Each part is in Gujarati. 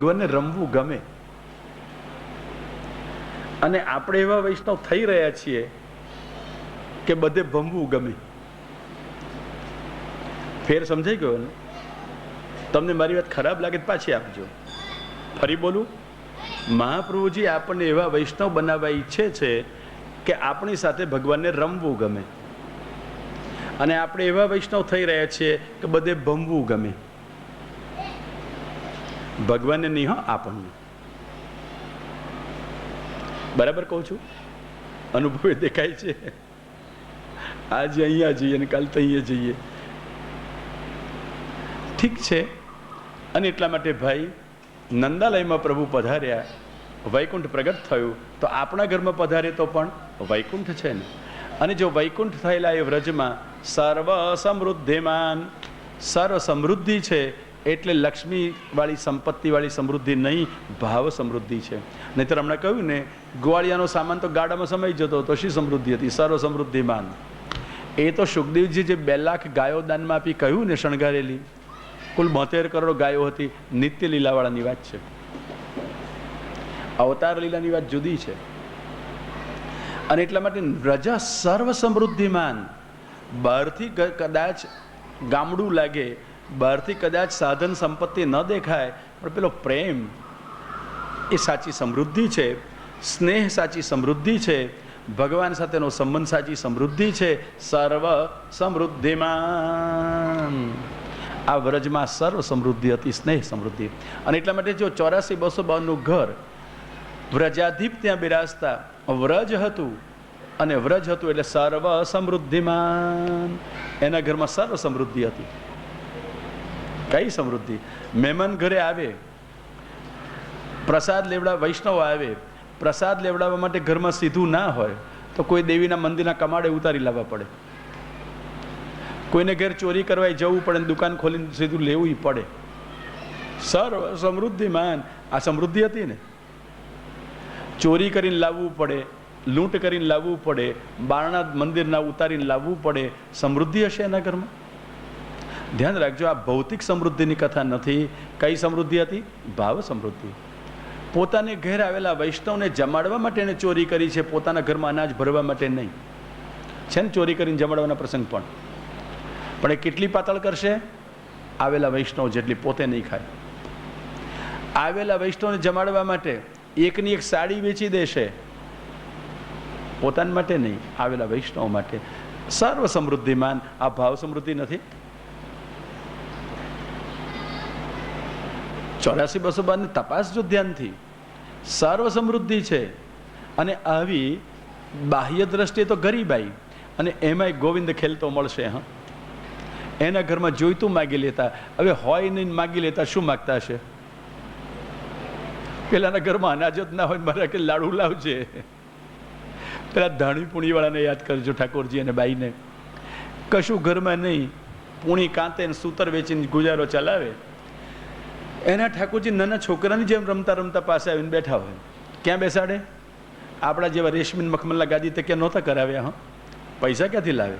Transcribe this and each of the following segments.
ભગવાનને રમવું ગમે અને આપણે એવા વૈષ્ણવ થઈ રહ્યા છીએ કે બધે ભમવું ગમે. ફેર સમજાઈ ગયો ને? તમને મારી વાત ખરાબ લાગે તો પાછી આપજો. ફરી બોલું, મહાપ્રભુજી આપણને એવા વૈષ્ણવ બનાવવા ઈચ્છે છે કે આપણી સાથે ભગવાનને રમવું ગમે, અને આપણે એવા વૈષ્ણવ થઈ રહ્યા છીએ કે બધે ભમવું ગમે. ભગવાનને નહીં, હો, આપણને. બરાબર કહું છું? અનુભવે દેખાય છે. આજે અહીંયા જઈએ ને કાલ તો અહીંયા જઈએ. ઠીક છે. અને એટલા માટે ભાઈ, નંદાલયમાં પ્રભુ પધાર્યા, વૈકુંઠ પ્રગટ થયું, તો આપણા ઘરમાં પધારે તો પણ વૈકુંઠ છે ને. અને જો વૈકુંઠ થયેલા એ વ્રજમાં સર્વ સમૃદ્ધિમાન, સર્વ સમૃદ્ધિ છે, એટલે લક્ષ્મી વાળી સંપત્તિ વાળી સમૃદ્ધિ નહીં, ભાવ સમૃદ્ધિ છે. નહીતર હમણાં કહ્યું ને, ગોવાળિયાનો સામાન તો ગાડામાં સમાઈ જતો તો શી સમૃદ્ધિ હતી? સર્વ સમૃદ્ધિમાન. એ તો સુખદેવજી જે 2 લાખ ગાયો દાનમાં આપી કહ્યું ને, શણગારેલી કુલ 72 કરોડ ગાયો હતી. નિત્ય લીલાવાળાની વાત છે, અવતાર લીલાની વાત જુદી છે. અને એટલા માટે વ્રજ સર્વ સમૃદ્ધિમાન. બહારથી કદાચ ગામડું લાગે, બહારથી કદાચ સાધન સંપત્તિ ન દેખાય, પણ પેલો પ્રેમ એ સાચી સમૃદ્ધિ છે, સ્નેહ સાચી સમૃદ્ધિ છે, ભગવાન સાથેનો સંબંધ સાચી સમૃદ્ધિ છે. સર્વ સમૃદ્ધિમાન. આ વ્રજમાં સર્વ સમૃદ્ધિ હતી, સ્નેહ સમૃદ્ધિ. અને એટલા માટે જો 84,252 ઘર વ્રજાધીપ ત્યાં બિરાજતા, વ્રજ હતું, અને વ્રજ હતું એટલે સર્વ સમૃદ્ધિમાન. એના ઘરમાં સર્વ સમૃદ્ધિ હતી. કઈ સમૃદ્ધિ? મહેમાન ઘરે આવે, પ્રસાદ લેવડાવવા, વૈષ્ણવ આવે, પ્રસાદ લેવડાવવા માટે ઘરમાં સીધું ના હોય તો કોઈ દેવીના મંદિરના કમાડે ઉતારી લાવવા પડે. કોઈને ઘેર ચોરી કરવા જવું પડે, દુકાન ખોલીને સીધું લેવું પડે. સર્વ સમૃદ્ધિમાન. આ સમૃદ્ધિ હતી ને. ચોરી કરીને લાવવું પડે, લૂંટ કરીને લાવવું પડે, બારણા મંદિરના ઉતારીને લાવવું પડે. સમૃદ્ધિ હશે એના ઘરમાં? ધ્યાન રાખજો, આ ભૌતિક સમૃદ્ધિની કથા નથી. કઈ સમૃદ્ધિ હતી? ભાવ સમૃદ્ધિ. પોતાને ઘેર આવેલા વૈષ્ણવને જમાડવા માટે એને ચોરી કરી છે, પોતાના ઘરમાં અનાજ ભરવા માટે નહીં. છે ને ચોરી કરીને જમાડવાના પ્રસંગ પણ એ કેટલી પાતળ કરશે? આવેલા વૈષ્ણવ જેટલી, પોતે નહીં ખાય. આવેલા વૈષ્ણવને જમાડવા માટે એકની એક સાડી વેચી દેશે, પોતાના માટે નહીં, આવેલા વૈષ્ણવ માટે. સર્વ સમૃદ્ધિમાન. આ ભાવ સમૃદ્ધિ નથી? 84,252 તપાસ જો ધ્યાનથી. સર્વ સમૃદ્ધિ છે. અને આવી બાહ્ય દ્રષ્ટિએ તો ગરીબાઈ, અને એમાંય ગોવિંદ ખેલતો મળશે. હા, એના ઘરમાં જોઈતું માગી લેતા. હવે હોય નહીં માગી લેતા, શું માગતા હશે? પેલાના ઘરમાં અનાજ જ ના હોય, મારા કે લાડુ લાવજે. પેલા ધાણી પૂણીવાળાને યાદ કરજો, ઠાકોરજી અને બાઈને. કશું ઘરમાં નહીં, પૂણી કાંતે સૂતર વેચીને ગુજારો ચલાવે. એના ઠાકોરજી નાના છોકરાની જેમ રમતા રમતા પાસે આવીને બેઠા હોય. ક્યાં બેસાડે? આપણા જેવા રેશમીન મખમલના ગાદી તો ક્યાં નહોતા કરાવ્યા. હા, પૈસા ક્યાંથી લાવે?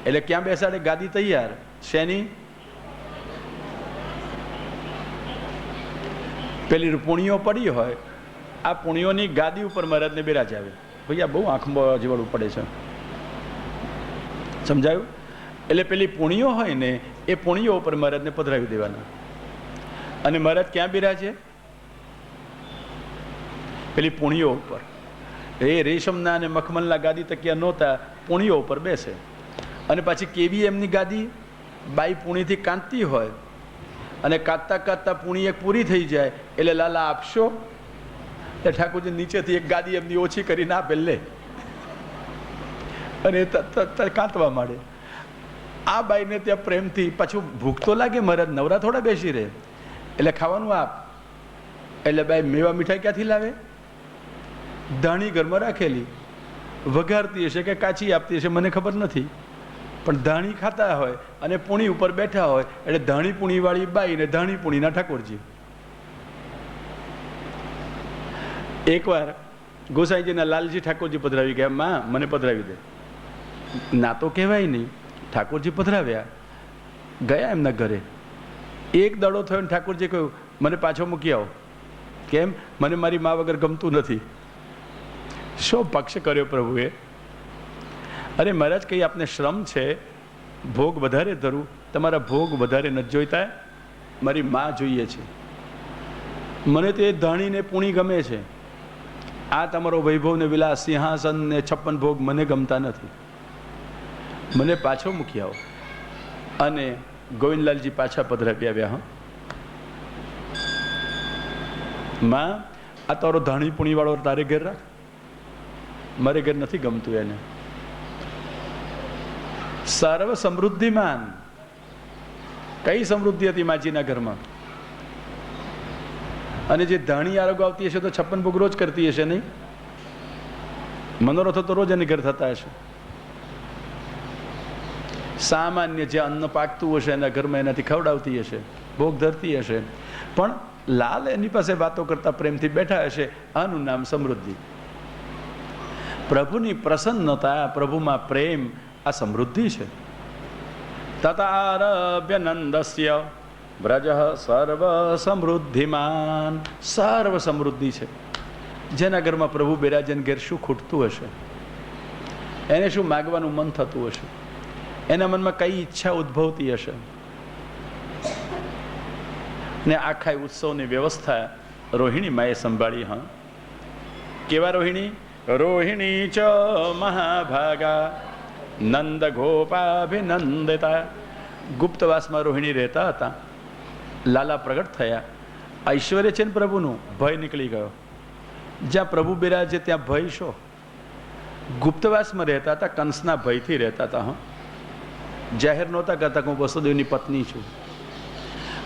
એટલે ક્યાં બેસાડે? ગાદી તૈયાર. શેની? પેલી પૂણીઓ પડી હોય, આ પૂણીઓની ગાદી ઉપર મહારાજને બિરાજાવે. ભાઈ, આ બહુ આંખમાં જીવાડવું પડે છે. સમજાયું? એટલે પેલી પૂણીઓ હોય ને, એ પૂણીઓ ઉપર મહારાજને પધરાવી દેવાના. અને મહારાજ ક્યાં બિરાજે? પેલી પૂણીઓ ઉપર. એ રેશમના અને મખમલના ગાદી તકિયા નહોતા, પૂણીઓ ઉપર બેસે. અને પાછી કેવી એમની ગાદી? બાઈ પૂણીથી કાંતતી હોય, અને કાંતતા કાંતતા પૂણી એક પૂરી થઈ જાય એટલે લાલા આપશો? એટલે ઠાકોરજી નીચેથી એક ગાદી એમની ઓછી કરીને આપે, લે. અને કાંતવા માંડે. આ બાઈને ત્યાં પ્રેમથી પાછું ભૂખ તો લાગે, મહારાજ નવરા થોડા બેસી રહે, એટલે ખાવાનું આપ. એટલે બાઈ મેવા મીઠાઈ ક્યાંથી લાવે? ધાણી ઘરમાં રાખેલી, વઘારતી હશે કે કાચી આપતી હશે, મને ખબર નથી, પણ ધાણી ખાતા હોય અને પૂણી ઉપર બેઠા હોય, એટલે ધાણી પૂણીવાળી બાઈ ને ધાણી પૂણીના ઠાકોરજી. એકવાર ગોસાઈજીના લાલજી ઠાકોરજી પધરાવી ગયા. માં, મને પધરાવી દે. ના તો કહેવાય નહીં. ઠાકોરજી પધરાવ્યા, ગયા એમના ઘરે. એક દડો થયો ને ઠાકોરજી કહ્યું, મને પાછો મૂકી આવો. કેમ? મને મારી મા વગર ગમતું નથી. શો પક્ષ કર્યો પ્રભુએ? અરે મહારાજ, કંઈ આપને શ્રમ છે, ભોગ વધારે ધરું, તમારા ભોગ વધારે નથી જોઈતા, મારી મા જોઈએ છે. મને તો એ ધાણીને પૂણી ગમે છે, આ તમારો વૈભવ ને વિલાસ, સિંહાસન ને 56 ભોગ મને ગમતા નથી. મને પાછો મૂકી આવો. અને ગોવિંદલાલજી પાછા પધરાવી આવ્યા. હા માં, આ તારો ધાણી પૂણી વાળો તારે ઘેર રાખ, મારે ઘેર નથી ગમતું એને. સર્વ સમૃદ્ધિમાન. કઈ સમૃદ્ધિ હતી માજીના ઘરમાં? અને જે ધાણી આરોગ્ય આવતી હશે તો 56 ભોગ રોજ કરતી હશે નહીં? મનોરથો તો રોજ એની ઘર થતા હશે. સામાન્ય જે અન્ન પાકતું હશે એના ઘરમાં એનાથી ખવડાવતી હશે, ભોગ ધરતી હશે. પણ લાલ એની પાસે વાતો કરતા પ્રેમથી બેઠા હશે. આનું નામ સમૃદ્ધિ. પ્રભુની પ્રસન્નતા, પ્રભુમાં પ્રેમ, આ સમૃદ્ધિ છે. તતારભ્ય નંદસ્ય વ્રજ સર્વ સમૃદ્ધિમાન. સર્વ સમૃદ્ધિ છે. જેના ઘરમાં પ્રભુ બિરાજે ઘેર શું ખૂટતું હશે? એને શું માગવાનું મન થતું હશે? એના મનમાં કઈ ઈચ્છા ઉદ્ભવતી હશે? ને આખા ઉત્સવની વ્યવસ્થા રોહિણી માએ સંભાળી. હા, કેવા રોહિણી? રોહિણી ચ મહાભાગા નંદ ગોપાભિનંદિતા. ગુપ્તવાસમાં રોહિણી રહેતા હતા. લાલા પ્રગટ થયા. ઐશ્વર્ય છે ને પ્રભુનું, ભય નીકળી ગયો. જ્યાં પ્રભુ બિરાજે ત્યાં ભય શો? ગુપ્તવાસમાં રહેતા હતા, કંસના ભયથી રહેતા હતા. હા, જાહેર નહોતા કરતા કે હું વસુદેવની પત્ની છું,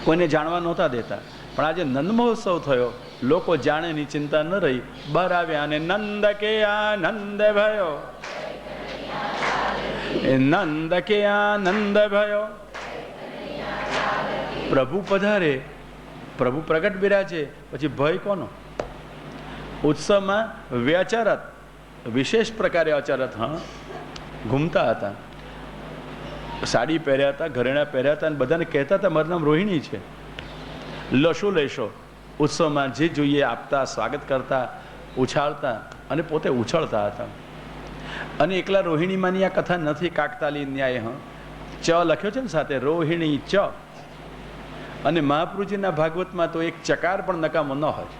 કોઈને જાણવા નહોતા દેતા. પણ આજે નંદ મહોત્સવ થયો, લોકો જાણેની ચિંતા ન રહી, બહાર આવ્યા અને નંદ કે આનંદ ભયો, નંદ કે આનંદ ભયો. પ્રભુ પધારે, પ્રભુ પ્રગટ બિરાજે, પછી ભય કોનો? ઉત્સવમાં વ્યચરત, વિશેષ પ્રકારે અચરત. હા, ઘૂમતા હતા, સાડી પહેર્યા હતા, ઘરેણા પહેર્યા હતા, અને બધાને કહેતા હતા મારું નામ રોહિણી છે. લશો લેશો ઉત્સવમાં જે જોઈએ આપતા, સ્વાગત કરતા, ઉછાળતા, અને પોતે ઉછળતા હતા. અને એકલા રોહિણીમાંની આ કથા નથી, કાકતાલી ન્યાય. હા, ચ લખ્યો છે ને સાથે, રોહિણી ચ. અને મહાપ્રભુજીના ભાગવતમાં તો એક ચકાર પણ નકામો ન હોય,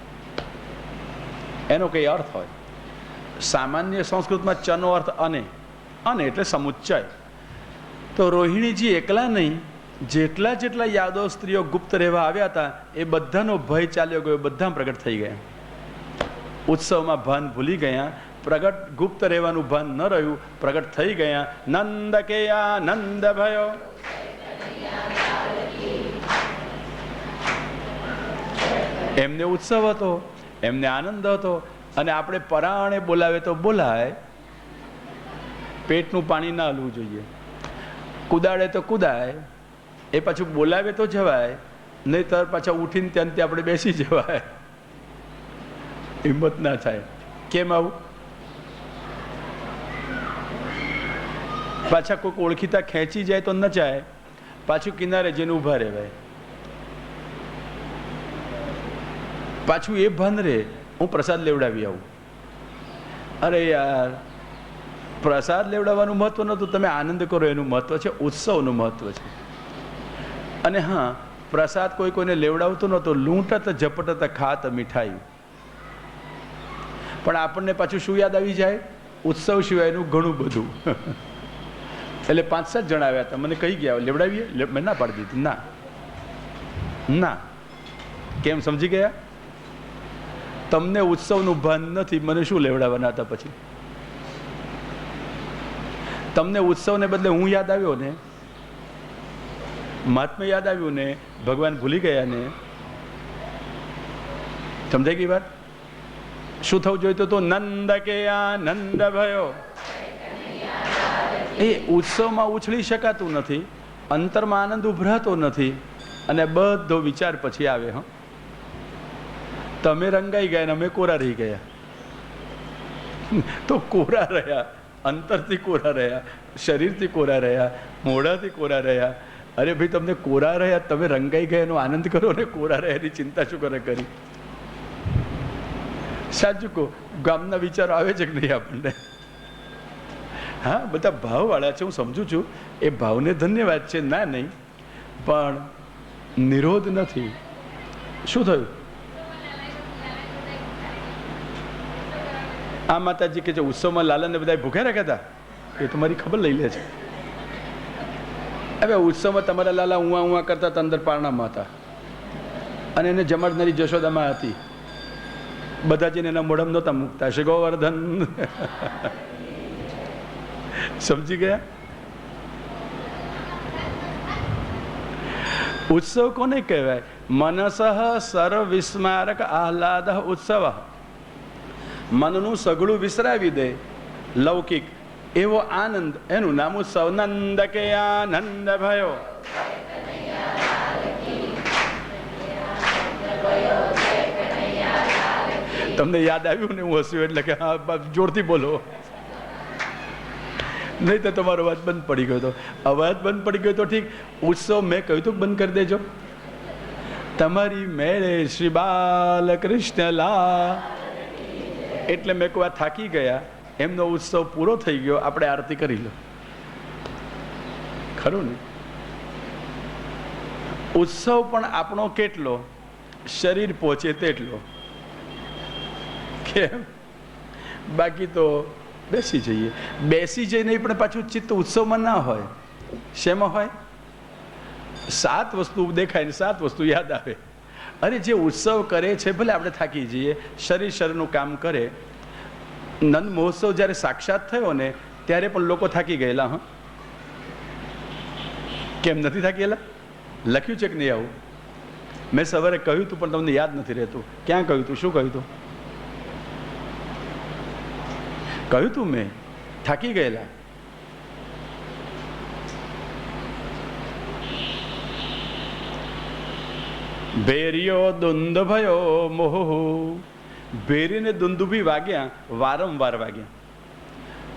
એનો કઈ અર્થ હોય. સામાન્ય સંસ્કૃતમાં ચનો અર્થ અને, અને એટલે સમુચ્ચય. તો રોહિણીજી એકલા નહીં, જેટલા જેટલા યાદવ સ્ત્રીઓ ગુપ્ત રહેવા આવ્યા હતા એ બધાનો ભય ચાલ્યો ગયો, બધા પ્રગટ થઈ ગયા. ઉત્સવમાં ભાન ભૂલી ગયા, પ્રગટ ગુપ્ત રહેવાનું ભાન ન રહ્યું, પ્રગટ થઈ ગયા. નંદ કે આનંદ ભયો. એમને ઉત્સવ હતો, એમને આનંદ હતો. અને આપણે પરાણે બોલાવે તો બોલાય, પેટનું પાણી ના હલવું જોઈએ. કુદાડે તો કુદાય, એ પાછું બોલાવે તો જવાય, નહીં તો પાછા ઉઠીને ત્યાં આપણે બેસી જવાય. હિંમત ના થાય. કેમ આવું? પાછા કોઈક ઓળખીતા ખેંચી જાય તો ન જાય, પાછું કિનારે જઈને ઊભા રહેવાય. પાછું એ ભાન રે હું પ્રસાદ લેવડાવી આવું. અરે યાર, પ્રસાદ લેવડાવવાનું મહત્વ નહોતું, તમે આનંદ કરો એનું મહત્વ છે, ઉત્સવનું મહત્વ છે. અને હા, પ્રસાદ કોઈ કોઈને લેવડાવતો નહોતો, લૂંટત ઝપટત ખાત મીઠાઈ. પણ આપણને પાછું શું યાદ આવી જાય? ઉત્સવ સિવાયનું ઘણું બધું. એટલે 5-7 જણા આવ્યા હતા, મને કહી ગયા લેવડાવીએ, મેં ના પાડી દીધી. ના ના. કેમ? સમજી ગયા? તમને ઉત્સવનું ભાન નથી, મને શું લેવડાવવાના હતા? પછી તમને ઉત્સવને બદલે હું યાદ આવ્યો ને, મહાત્મા યાદ આવ્યું ને, ભગવાન ભૂલી ગયા ને. સમજાઈ ગઈ વાત? શું થવું જોઈતું હતું? નંદ કે આનંદ ભયો. એ ઉત્સવમાં ઉછળી શકાતું નથી, અંતરમાં આનંદ ઉભરાતો નથી, અને બધો વિચાર પછી આવે. હા, તમે રંગાઈ ગયા ને અમે કોરા રહી ગયા. તો કોરા રહ્યા, અંતરથી કોરા રહ્યા, શરીરથી કોરા રહ્યા, મોઢાથી કોરા રહ્યા. અરે ભાઈ, તમને કોરા રહ્યા, તમે રંગાઈ ગયા એનો આનંદ કરો ને, કોરા રહ્યા એની ચિંતા શું કરે કરી? સાચું કહો, ગામના વિચારો આવે છે કે નહીં આપણને? હા, બધા ભાવવાળા છે, હું સમજુ છું. એ ભાવને ધન્યવાદ છે, ના નહીં, પણ નિરોધ નથી. શું થયું? આ માતાજી કે જે ઉત્સવમાં લાલાને બધા ભૂખ્યા રાખ્યા હતા, એ તમારી ખબર લઈ લે છે. હવે ઉત્સવમાં તમારા લાલા ઉવા ઉવા કરતા હતા, અંદર પારણામાં હતા, અને એને જમાડનારી જશોદામાં હતી. બધા જઈને એના મોઢામાં નહોતા મૂકતા. શ્રી ગોવર્ધન સમજી ગયા? ઉત્સવ કોને કહેવાય? મનસઃ સર્વ વિસ્મારક આહલાદ ઉત્સવ. મનનું સગળું વિસરાવી દે લૌકિક એવો આનંદ, એનું નામ ઉત્સવ. નંદ કે આનંદ ભયો. તમને યાદ આવ્યું ને? હું હસ્યું એટલે કે હા, જોરથી બોલો, નહીં તો તમારો અવાજ બંધ પડી ગયો હતો. અવાજ બંધ પડી ગયો તો ઠીક, ઉત્સવ મેં કહ્યું તો બંધ કરી દેજો. તમારી મેળે શ્રી બાલકૃષ્ણ લા, એટલે મેં કહું આ થાકી ગયા, એમનો ઉત્સવ પૂરો થઈ ગયો, આપણે આરતી કરી લો. ખરું ને? ઉત્સવ પણ આપણો કેટલો? શરીર પહોંચે તેટલો. કેમ? બાકી તો બેસી જઈએ. બેસી જઈને પણ પાછું ચિત્ત ઉત્સવમાં ના હોય. શેમાં હોય? 7 વસ્તુ દેખાય ને 7 વસ્તુ યાદ આવે. અરે જે ઉત્સવ કરે છે, ભલે આપણે થાકી જઈએ, શરીર શરીરનું કામ કરે. નંદ મહોત્સવ જ્યારે સાક્ષાત થયો ને, ત્યારે પણ લોકો થાકી ગયેલા. હા, કેમ નથી થાકી ગયેલા? લખ્યું છે કે નહીં આવું? મેં સવારે કહ્યું હતું પણ તમને યાદ નથી રહેતું. ક્યાં કહ્યું હતું? શું કહ્યું હતું? કહ્યું તું મેં, થાકી ગયેલા. ભેરિયો દુંદ ભયો મોહ. ભેરીને દુંદુભી વાગ્યા, વારંવાર વાગ્યા.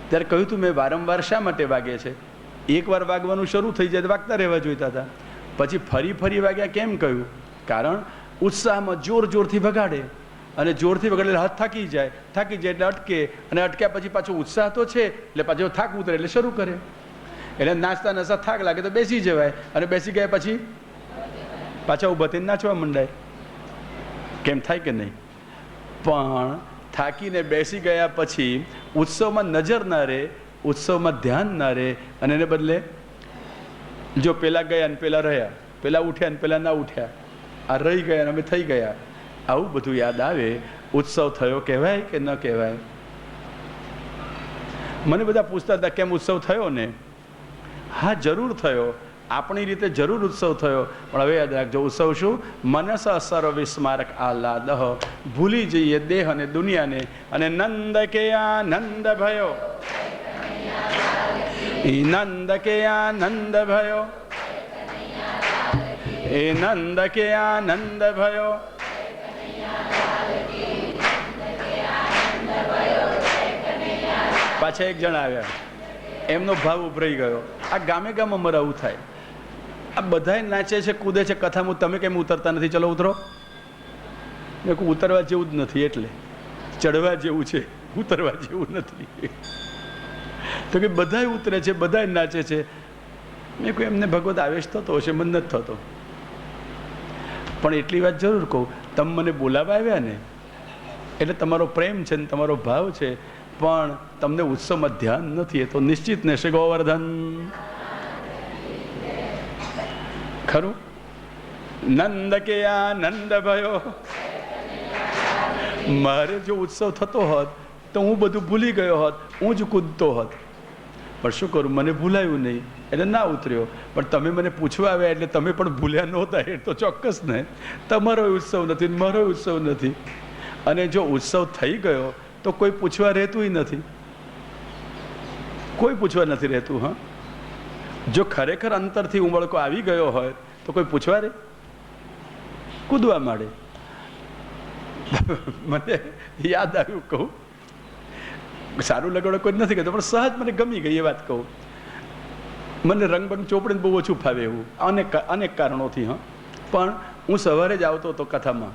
ત્યારે કહ્યું તું મેં, વારંવાર શા માટે વાગે છે? એકવાર વાગવાનું શરૂ થઈ જાય તો વાગતા રહેવા જોઈતા હતા. પછી ફરી ફરી વાગ્યા. કેમ કહ્યું? કારણ ઉત્સાહમાં જોર જોરથી વગાડે, અને જોરથી વગાડે હાથ થાકી જાય એટલે અટકે, અને અટક્યા પછી પાછો ઉત્સાહ તો છે એટલે પાછો થાક ઉતરે એટલે શરૂ કરે. એટલે નાચતા નાચતા થાક લાગે તો બેસી જવાય, અને બેસી ગયા પછી પાછા ઊભા થઈને નાચવા મંડાય. કેમ થાય કે નહીં? પણ થાકીને બેસી ગયા પછી ઉત્સવમાં નજર ના રહે, ઉત્સવમાં ધ્યાન ના રહે, અને એને બદલે જો પેલા ગયા ને પેલા રહ્યા, પેલા ઉઠ્યા ને પેલા ના ઉઠ્યા, આ રહી ગયા ને અમે થઈ ગયા, આવું બધું યાદ આવે. ઉત્સવ થયો કહેવાય કે ન કહેવાય? મને બધા પૂછતા હતા કેમ ઉત્સવ થયો ને? હા, જરૂર થયો, આપણી રીતે જરૂર ઉત્સવ થયો, પણ હવે યાદ રાખજો, ઉત્સવ શું? મનસ સર્વ વિસ્મારક આહલાદ. ભૂલી જઈએ દેહ અને દુનિયાને, અને નંદ કે આનંદ ભયો. નંદ કે આનંદ ભયો. એ નંદ કે આનંદ ભયો. પાછા એક જણ આવ્યા, એમનો ભાવ ઉભરાઈ ગયો. આ ગામે ગામ અમારે આવું થાય. આ બધા નાચે છે, કૂદે છે, કથામાં તમે કેમ ઉતરતા નથી? ચલો ઉતરો. મેં કહું ઉતરવા જેવું જ નથી, એટલે ચડવા જેવું છે, ઉતરવા જેવું નથી. તો કે બધા ઉતરે છે, બધા નાચે છે. મેં કહું એમને ભગવત આવેશ થતો હશે, મને નથી થતો. પણ એટલી વાત જરૂર કહું, તમે મને બોલાવવા આવ્યા ને, એટલે તમારો પ્રેમ છે ને તમારો ભાવ છે, પણ તમને ઉત્સવમાં ધ્યાન નથી. એ તો નિશ્ચિત ને શ્રી ગોવર્ધન. ખરું? નંદ કે આનંદ ભયો. મારે જો ઉત્સવ થતો હોત તો હું બધું ભૂલી ગયો હોત, હું જ કૂદતો હોત. પણ શું કરું, મને ભૂલાયું નહીં એટલે ના ઉતર્યો. પણ તમે મને પૂછવા આવ્યા એટલે તમે પણ ભૂલ્યા નહોતા, એ તો ચોક્કસ ને. તમારો ઉત્સવ નથી, મારો ઉત્સવ નથી. અને જો ઉત્સવ થઈ ગયો તો કોઈ પૂછવા રહેતું નથી, કોઈ પૂછવા નથી રહેતું. હા, જો ખરેખર અંતરથી ઉમળકો આવી ગયો હોય તો કોઈ પૂછવા રહે? કૂદવા માંડે. મને યાદ આવ્યું, કહું સારું લગાડો કોઈ નથી કહેતો, પણ સહજ મને ગમી ગઈ એ વાત કહું. મને રંગબંગ ચોપડીને બહુ ઓછું ફાવે એવું, અનેક કારણોથી. હા, પણ હું સવારે જ આવતો હતો કથામાં,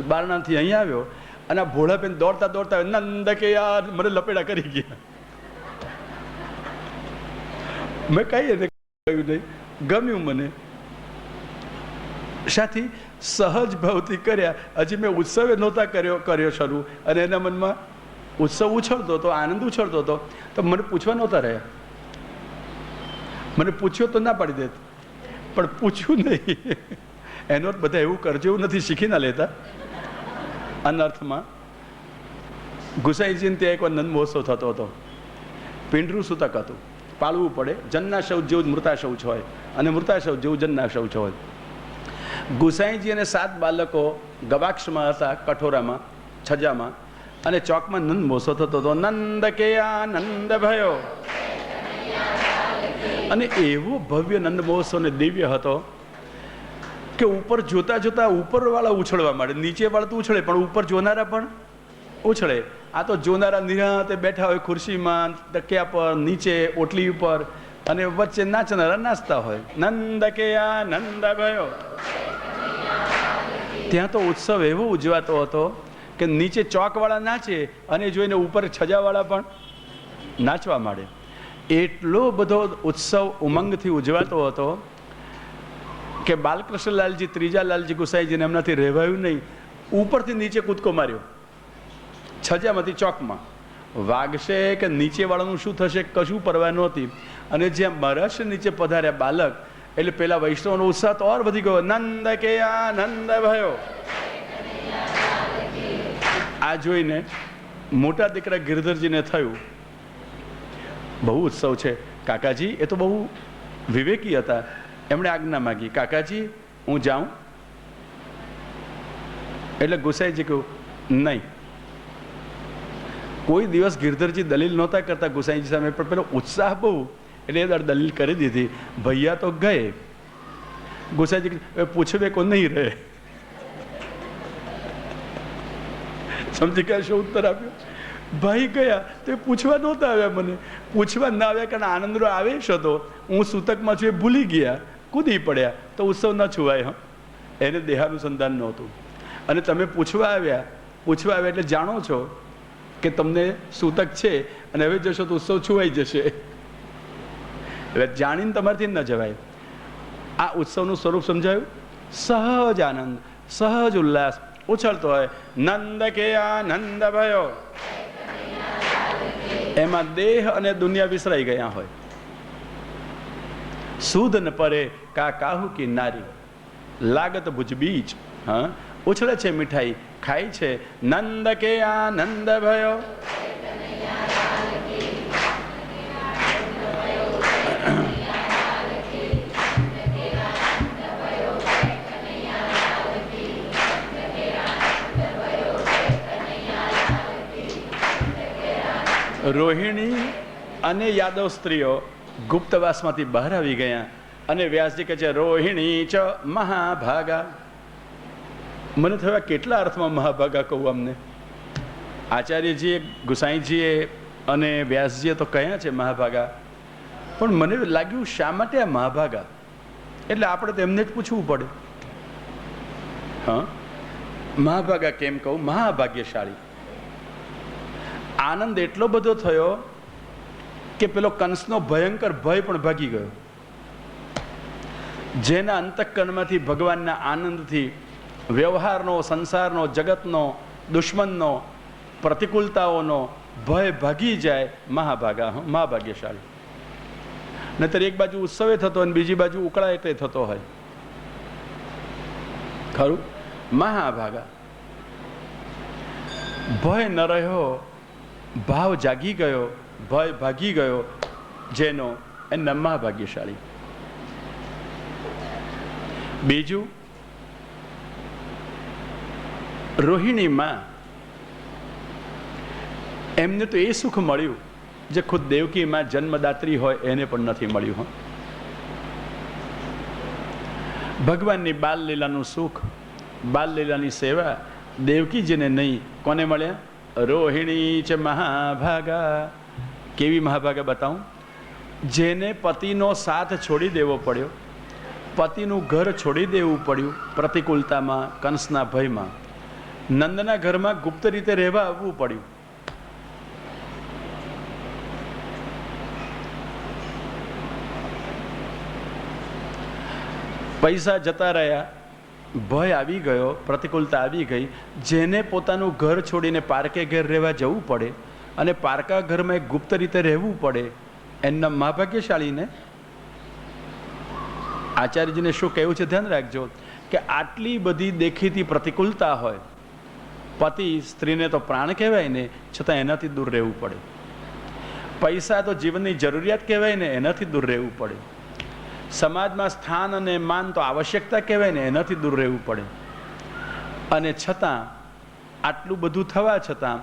બારણાથી અહીં આવ્યો, અને આ ભોળા બેન દોડતા દોડતા નંદ કે યાર મને લપેડા કરી ગયા. મેં કઈ એને કહ્યું નહીં, ગમ્યું મને. સાથી સહજ ભાવથી કર્યા. હજી મેં ઉત્સવે નહોતા કર્યો શરૂ, અને એના મનમાં ઉત્સવ ઉછળતો હતો, આનંદ ઉછળતો હતો, તો મને પૂછવા નહોતા રહ્યા. મને પૂછ્યો તો ના પાડી દેત, પણ પૂછ્યું નહીં. એનો બધા એવું કરજો એવું નથી, શીખી ના લેતા. અનર્થમાં ગુસાઈજીને ત્યાં એકવાર નંદ મહોત્સવ થતો હતો. પિંડરું સૂતક હતું, પાળવું પડે. જન્ના શૌચ જેવું જ મૃતા શૌચ હોય, અને મૃતા શૌચ જેવું જન્ના શૌચ હોય. ગુસાઈજી અને 7 બાળકો ગવાક્ષમાં હતા, કઠોરામાં, છજામાં, અને ચોકમાં નંદ મહોત્સવ થતો હતો. નંદ કે આનંદ ભયો. અને એવો ભવ્ય નંદ મહોત્સવ ને દિવ્ય હતો કે ઉપર જોતા જોતા ઉપરવાળા ઉછળવા માંડે. નીચે વાળા તો ઉછળે, પણ ઉપર જોનારા પણ ઉછળે. આ તો જોનારા નિરાંતે બેઠા હોય ખુરશીમાં, તકિયા પર, નીચે ઓટલી ઉપર, અને વચ્ચે નાચનારા નાચતા હોય. નંદ કે આનંદ ભયો. ત્યાં તો ઉત્સવ એવો ઉજવાતો હતો કે નીચે ચોકવાળા નાચે, અને જોઈને ઉપર છજાવાળા પણ નાચવા માંડે. એટલો બધો ઉત્સવ ઉમંગથી ઉજવાતો હતો કે બાલકૃષ્ણલાલજી, ત્રીજા લાલજી ગુસાઈજીને એમનાથી રહેવાયું નહીં. ઉપરથી નીચે કૂદકો માર્યો, છજામાંથી ચોકમાં. વાગશે કે નીચેવાળાનું શું થશે કશું પરવા નહોતી. અને જ્યાં મહારાષ્ટ્ર નીચે પધાર્યા બાલક, એટલે પેલા વૈષ્ણવનો ઉત્સાહ તો ઓર વધી ગયો. નંદ કે આનંદ ભયો. આ જોઈને મોટા દીકરા ગિરધરજીને થયું બહુ ઉત્સવ છે. કાકાજી એ તો બહુ વિવેકી હતા, એમણે આજ્ઞા માગી, કાકાજી હું જાઉં? એટલે ગુસાઈજી કહ્યું નહીં. કોઈ દિવસ ગિરધરજી દલીલ નહોતા કરતા ગુસાઈજી સામે, પણ પેલો ઉત્સાહ બહુ, એટલે એ દલીલ કરી દીધી. ભૈયા તો ગયે. ગુસાઈજી પૂછવે કો નહીં રહે. સમજી ગયા શું ઉત્તર આપ્યો? ભાઈ ગયા તો એ પૂછવા નહોતા આવ્યા. મને પૂછવા ના આવ્યા કારણ આનંદનો આવેશ હતો. હું સૂતકમાં છું એ ભૂલી ગયા, કૂદી પડ્યા, તો ઉત્સવ ન છુવાય. એને દેહાનુસંધાન નહોતું. અને તમે પૂછવા આવ્યા એટલે જાણો છો કે તમને સૂતક છે, અને હવે જશો તો ઉત્સવ છુવાઈ જશે. એટલે જાણીને તમારથી ન જવાય. આ ઉત્સવનું સ્વરૂપ સમજાયું? સહજ આનંદ, સહજ ઉલ્લાસ ઉછળતો હોય. નંદ કે આનંદ ભયો. એમાં દેહ અને દુનિયા વિસરાઈ ગયા હોય. સુધ ન પરે કા કાહુ કી નારી, લાગત ભુજ બીચ. હા, ઉછળે છે મીઠાઈ, ખાય છે. નંદ કે આનંદ ભયો. રોહિણી અને યાદવ સ્ત્રીઓ ગુપ્તવાસમાંથી બહાર આવી ગયા, અને વ્યાસજી કહે છે રોહિણી ચ મહાભાગા. મને થયા કેટલા અર્થમાં મહાભાગા કહું અમને. આચાર્યજીએ, ગુસાઈજીએ અને વ્યાસજીએ તો કહ્યા છે મહાભાગા, પણ મને લાગ્યું શા માટે આ મહાભાગા? એટલે આપણે તો એમને જ પૂછવું પડે. હા, મહાભાગા કેમ કહું? મહાભાગ્યશાળી. આનંદ એટલો બધો થયો કે પેલો કંસનો ભયંકર ભય પણ ભાગી ગયો. જેના અંતઃકરણમાંથી ભગવાનના આનંદથી વ્યવહારનો, સંસારનો, જગતનો, દુશ્મનનો, પ્રતિકૂળતાઓનો ભય ભાગી જાય. મહાભાગ્યશાળી. નહીતર એક બાજુ ઉત્સવે થતો અને બીજી બાજુ ઉકળા એટલે થતો હોય. ખરું? મહાભાગા. ભય ન રહ્યો, ભાવ જાગી ગયો, ભય ભાગી ગયો. જેનો એના મહાભાગ્યશાળી. બીજું, રોહિણીમાં એમને તો એ સુખ મળ્યું જે ખુદ દેવકી માં જન્મદાત્રી હોય એને પણ નથી મળ્યું. ભગવાનની બાલલીલાનું સુખ, બાલલીલાની સેવા દેવકીજીને નહીં, કોને મળ્યા? રોહિણી છે મહાભાગા. કેવી મહાભાગા બતાવું? જેને પતિનો સાથ છોડી દેવો પડ્યો, પતિનું ઘર છોડી દેવું પડ્યું પ્રતિકૂળતામાં, કંસના ભયમાં, નંદના ઘરમાં ગુપ્ત રીતે રહેવા આવવું પડ્યું. પૈસા જતા રહ્યા, ભય આવી ગયો, પ્રતિકૂળતા આવી ગઈ. જેને પોતાનું ઘર છોડીને પારકે ઘેર રહેવા જવું પડે અને પારકા ઘરમાં ગુપ્ત રીતે રહેવું પડે, એમના મહાભાગ્યશાળીને આચાર્યજીને શું કહેવું છે ધ્યાન રાખજો કે આટલી બધી દેખીતી પ્રતિકૂળતા હોય, પતિ સ્ત્રીને તો પ્રાણ કહેવાય ને, છતાં એનાથી દૂર રહેવું પડે. પૈસા તો જીવનની જરૂરિયાત કહેવાય ને, એનાથી દૂર રહેવું પડે. સમાજમાં સ્થાન અને માન તો આવશ્યકતા કહેવાય ને, એનાથી દૂર રહેવું પડે. અને છતાં આટલું બધું થવા છતાં,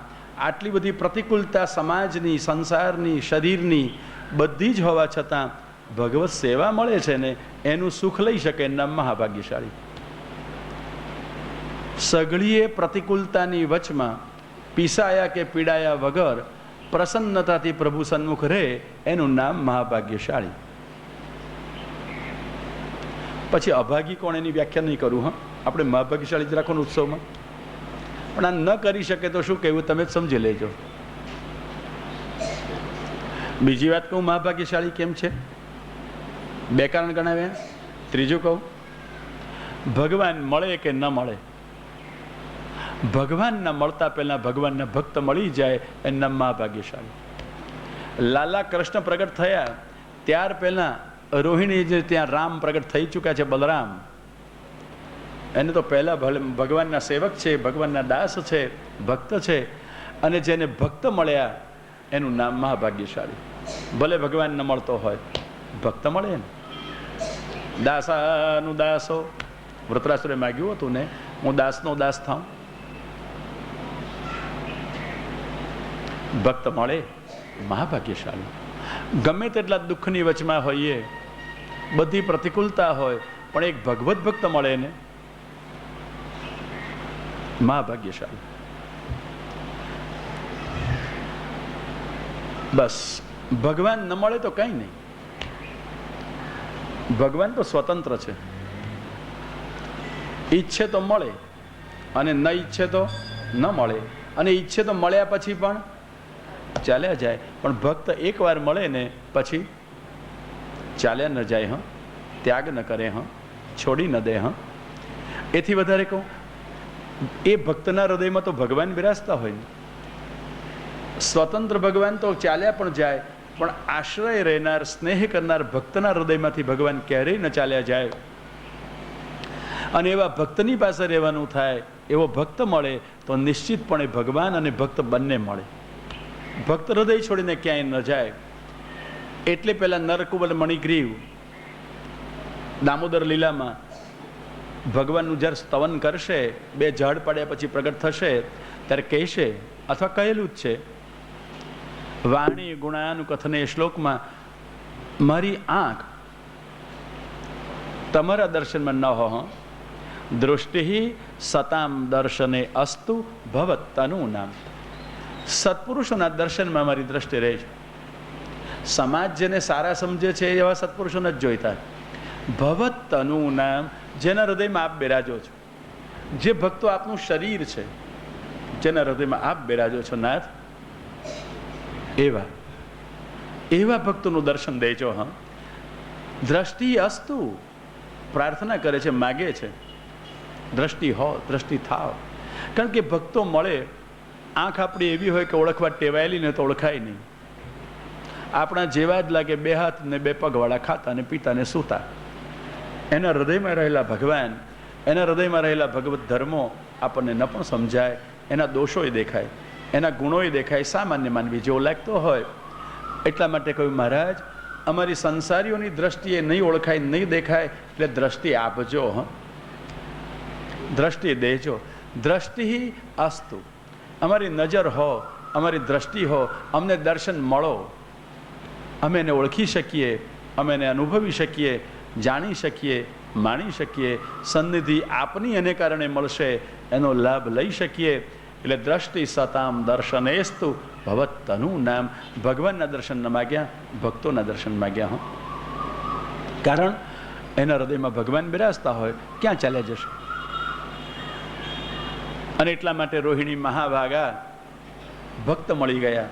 આટલી બધી પ્રતિકૂળતા સમાજની, સંસારની, શરીરની બધી જ હોવા છતાં ભગવત સેવા મળે છે ને, એનું સુખ લઈ શકે એના મહાભાગ્યશાળી. સઘળીએ પ્રતિકૂળતાની વચમાં પીસાયા કે પીડાયા વગર પ્રસન્નતાથી પ્રભુ સન્મુખ રહે, એનું નામ મહાભાગ્યશાળી. પછી અભાગી કોણ એની વ્યાખ્યા નહીં કરું. હા, આપણે મહાભાગ્યશાળી જ રાખો ને ઉત્સવમાં. પણ આ ન કરી શકે તો શું કહેવું, તમે જ સમજી લેજો. બીજી વાત કહું, મહાભાગ્યશાળી કેમ છે? 2 કારણ ગણાવ્યા. ત્રીજું કહું, ભગવાન મળે કે ન મળે, ભગવાનના મળતા પહેલા ભગવાનના ભક્ત મળી જાય, એના મહાભાગ્યશાળી. લાલા કૃષ્ણ પ્રગટ થયા ત્યાર પહેલા રોહિણી જે ત્યાં રામ પ્રગટ થઈ ચૂક્યા છે, બલરામ, એને તો પહેલા ભગવાનના સેવક છે, ભગવાનના દાસ છે, ભક્ત છે. અને જેને ભક્ત મળ્યા એનું નામ મહાભાગ્યશાળી. ભલે ભગવાન ન મળતો હોય, ભક્ત મળે ને. દાસાનું દાસો, વૃત્રાસુરે માગ્યું હતું ને, હું દાસનો દાસ થાઉં. ભક્ત મળે, મહાભાગ્યશાળી. ગમે તેટલા દુઃખની વચમાં હોઈએ, બધી પ્રતિકૂળતા હોય, પણ એક ભગવત ભક્ત મળે ને, મહાભાગ્યશાળી. બસ ભગવાન ન મળે તો કંઈ નહીં. ભગવાન તો સ્વતંત્ર છે. ઈચ્છે તો મળે અને ન ઈચ્છે તો ન મળે, અને ઈચ્છે તો મળ્યા પછી પણ ચાલ્યા જાય. પણ ભક્ત એકવાર મળે ને પછી ચાલ્યા ન જાય. હા, ત્યાગ ન કરે. હા, છોડી ન દે. હા, એથી વધારે કહું, એ ભક્તના હૃદયમાં તો ભગવાન બિરાજતા હોય ને. સ્વતંત્ર ભગવાન તો ચાલ્યા પણ જાય, પણ આશ્રય રહેનાર, સ્નેહ કરનાર ભક્તના હૃદયમાંથી ભગવાન ક્યારેય ન ચાલ્યા જાય. અને એવા ભક્તની પાસે રહેવાનું થાય, એવો ભક્ત મળે તો નિશ્ચિતપણે ભગવાન અને ભક્ત બંને મળે. ભક્ત હૃદય છોડીને ક્યાંય ન જાય. એટલે પેલા નરકુવર મણિગ્રીવ દામોદર લીલામાં ભગવાનનું જ્યારે સ્તવન કરશે, 2 ઝાડ પાડ્યા પછી પ્રગટ થશે, ત્યારે કહેશે, અથવા કહેલું જ છે વાણી ગુણાનુકથને શ્લોકમાં, મારી આંખ તમારા દર્શનમાં ન હો, દૃષ્ટિ સતામ દર્શને અસ્તુ ભવત તનુ નામ. સત્પુરુષોના દર્શનમાં મારી દ્રષ્ટિ રહે છે. સમાજ જેને સારા સમજે છે એવા સત્પુરુષોને જ જોઈતા. ભવત તનુ નામ, જેના હૃદયમાં આપ બિરાજો છો, જે ભક્તો આપનું શરીર છે, જેના હૃદયમાં આપ બિરાજો છો નાથ, એવા ભક્તોનું દર્શન દેજો. હા, દ્રષ્ટિ અસ્તુ, પ્રાર્થના કરે છે, માગે છે, દ્રષ્ટિ હો, દ્રષ્ટિ થાવ. કારણ કે ભક્તો મળે, આંખ આપણી એવી હોય કે ઓળખવા ટેવાયેલી ને તો ઓળખાય નહીં. આપણા જેવા જ લાગે, 2 હાથ ને 2 પગવાળા, ખાતા ને પીતા ને સૂતા. એના હૃદયમાં રહેલા ભગવાન, એના હૃદયમાં રહેલા ભગવત ધર્મો આપણને ન પણ સમજાય. એના દોષોય દેખાય, એના ગુણોય દેખાય. સામાન્ય માનવી જેવો લાગતો હોય. એટલા માટે કહ્યું, મહારાજ અમારી સંસારીઓની દ્રષ્ટિએ નહીં ઓળખાય, નહીં દેખાય, એટલે દ્રષ્ટિ આપજો. હ, દ્રષ્ટિ દેજો. દ્રષ્ટિ અસ્તુ, અમારી નજર હો, અમારી દ્રષ્ટિ હો, અમને દર્શન મળો, અમે એને ઓળખી શકીએ, અમે એને અનુભવી શકીએ, જાણી શકીએ, માણી શકીએ. સન્નિધિ આપની એને કારણે મળશે, એનો લાભ લઈ શકીએ. એટલે દ્રષ્ટિ સતામ દર્શનેસ્તુ ભવત તનુ નામ. ભગવાનના દર્શન ન માગ્યા, ભક્તોના દર્શન માગ્યા. હો, કારણ એના હૃદયમાં ભગવાન બિરાજતા હોય, ક્યાં ચાલ્યા જશે? અને એટલા માટે રોહિણી મહાભાગા ભક્ત મળી ગયા.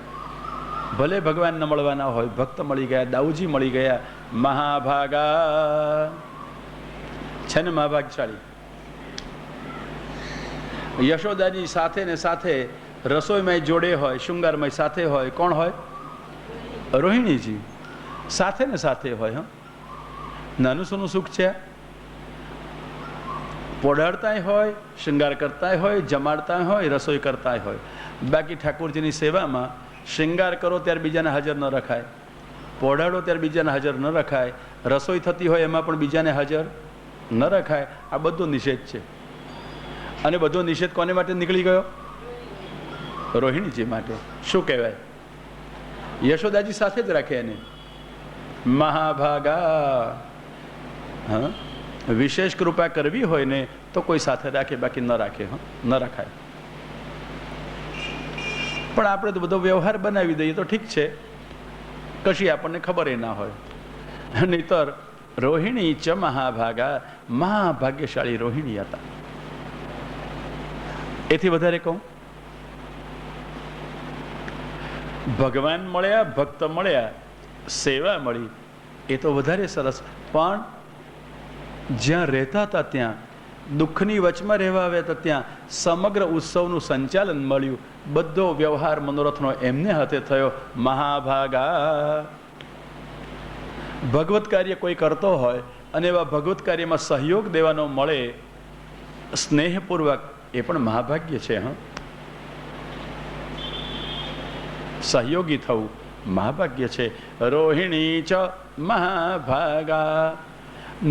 ભલે ભગવાન ન મળવાના હોય, ભક્ત મળી ગયા, દાઉજી મળી ગયા. મહાભાગા છે ને મહાભાગશાળી. યશોદાની સાથે ને સાથે રસોઈમાં જોડે હોય, શૃંગારમાં સાથે હોય. કોણ હોય? રોહિણીજી સાથે ને સાથે હોય. નાનું સોનું સુખ છે. પોઢાડતાય હોય, શૃંગાર કરતાય હોય, જમાડતા હોય, રસોઈ કરતા હોય. બાકી ઠાકોરજીની સેવામાં શૃંગાર કરો ત્યારે બીજાને હાજર ન રખાય, પોઢાડો ત્યારે બીજાને હાજર ન રખાય, રસોઈ થતી હોય એમાં પણ બીજાને હાજર ન રખાય. આ બધો નિષેધ છે. અને બધો નિષેધ કોને માટે નીકળી ગયો? રોહિણીજી માટે. શું કહેવાય? યશોદાજી સાથે જ રાખે એને. મહાભાગા. હા, વિશેષ કૃપા કરવી હોય ને તો કોઈ સાથે રાખે, બાકી ન રાખે. ન રખાય. પણ આપણે તો બધો વ્યવહાર બનાવી દઈએ તો ઠીક છે, કશી આપણને ખબર ના હોય. નહીતર રોહિણી ચ મહાભાગા, મહાભાગ્યશાળી રોહિણી હતા. એથી વધારે કહું, ભગવાન મળ્યા, ભક્ત મળ્યા, સેવા મળી, એ તો વધારે સરસ. પણ જ્યાં રહેતા હતા ત્યાં, દુઃખની વચમાં રહેવા આવ્યા હતા ત્યાં સમગ્ર ઉત્સવનું સંચાલન મળ્યું. બધો વ્યવહાર મનોરથનો એમને હાથે થયો. મહાભાગા. ભગવત કાર્ય કોઈ કરતો હોય અને એવા ભગવત કાર્યમાં સહયોગ દેવાનો મળે સ્નેહપૂર્વક, એ પણ મહાભાગ્ય છે. સહયોગી થવું મહાભાગ્ય છે. રોહિણી ચ મહાભાગા.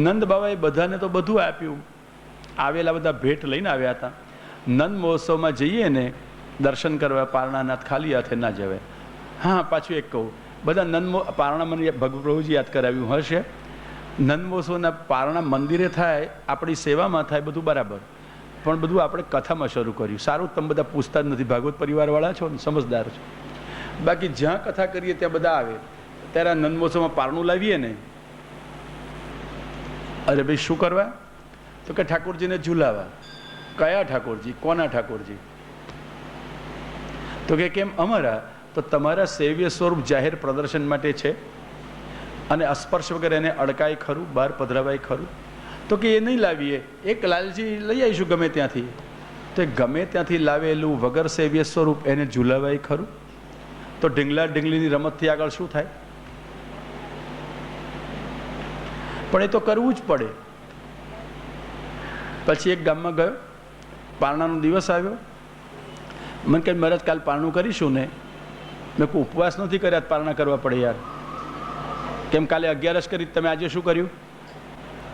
નંદ બાબાએ બધાને તો બધું આપ્યું. આવેલા બધા ભેટ લઈને આવ્યા હતા. નંદ મહોત્સવમાં જઈએ ને દર્શન કરવા, પારણાનાથ ખાલી હાથે ના જવાય. હા, પાછું એક કહું, બધા પારણા મને પ્રભુજી યાદ કરાવ્યું હશે. નંદ મહોત્સવના પારણા મંદિરે થાય, આપણી સેવામાં થાય, બધું બરાબર. પણ બધું આપણે કથામાં શરૂ કર્યું. સારું, તમે બધા પૂછતા જ નથી, ભાગવત પરિવારવાળા છો ને, સમજદાર છો. બાકી જ્યાં કથા કરીએ ત્યાં બધા આવે. ત્યારે નંદ મહોત્સવમાં પારણું લાવીએ ને, અરે ભાઈ શું કરવા? તો કે ઠાકોરજીને ઝુલાવા. કયા ઠાકોરજી? કોના ઠાકોરજી? તો કે કેમ અમારા? તો તમારા સેવ્ય સ્વરૂપ જાહેર પ્રદર્શન માટે છે, અને અસ્પર્શ વગર એને અડકાય ખરું, બહાર પધરાવાય ખરું? તો કે એ નહીં લાવીએ, એક લાલજી લઈ આવીશું ગમે ત્યાંથી. તો એ ગમે ત્યાંથી લાવેલું વગર સેવ્ય સ્વરૂપ એને ઝુલાવાય ખરું? તો ઢીંગલા ઢીંગલીની રમતથી આગળ શું થાય? પણ એ તો કરવું જ પડે. પછી એક ગામમાં ગયો, પારણાનો દિવસ આવ્યો. મને કહે, મહારાજ કાલ પારણું કરીશું ને. મેં કોઈ ઉપવાસ નથી કર્યા, પારણા કરવા પડે યાર. કેમ? કાલે 11 કરી, તમે આજે શું કર્યું?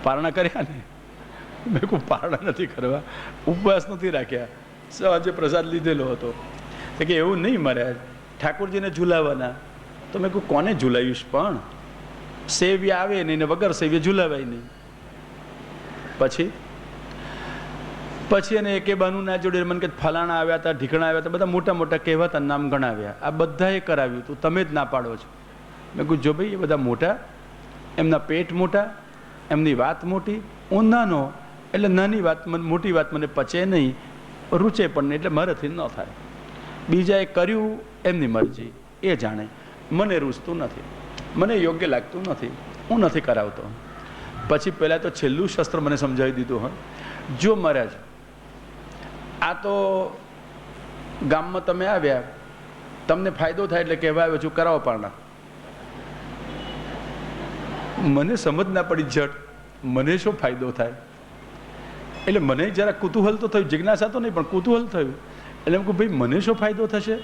પારણા કર્યા ને. મેં કોઈ પારણા નથી કરવા, ઉપવાસ નથી રાખ્યા, સહજે પ્રસાદ લીધેલો હતો. તો કે એવું નહીં મહારાજ, ઠાકોરજીને ઝુલાવાના. તો મેં કોઈ કોને ઝુલાવીશ? પણ સેવ્ય આવે નહીં ને વગર સેવ્ય ઝુલાવાય નહીં. પછી એને એકે બાનું ના જોડે મને કે ફલાણા આવ્યા હતા, ઢીકણા આવ્યા હતા, બધા મોટા મોટા કહેવાતા, નામ ગણાવ્યા. આ બધાએ કરાવ્યું તું, તમે જ ના પાડો છો. મેં કહ્યું, જો ભાઈ, એ બધા મોટા, એમના પેટ મોટા, એમની વાત મોટી, હું નાનો, એટલે નાની વાત મોટી વાત મને પચે નહીં, રૂચે પણ નહીં, એટલે મારાથી ન થાય. બીજાએ કર્યું એમની મરજી, એ જાણે. મને રૂચતું નથી, મને યોગ્ય લાગતું નથી, હું નથી કરાવતો. પછી પહેલાં તો છેલ્લું શસ્ત્ર મને સમજાવી દીધું. જો મહારાજ, આ તો ગામમાં તમે આવ્યા, તમને ફાયદો થાય એટલે કહેવા આવ્યો છું, કરાવો પારણા. મને સમજ ના પડી જટ, મને શું ફાયદો થાય? એટલે મને જરા કુતૂહલ તો થયું, જિજ્ઞાસા તો નહીં પણ કુતૂહલ થયું. એટલે એમ કહું, ભાઈ મને શું ફાયદો થશે?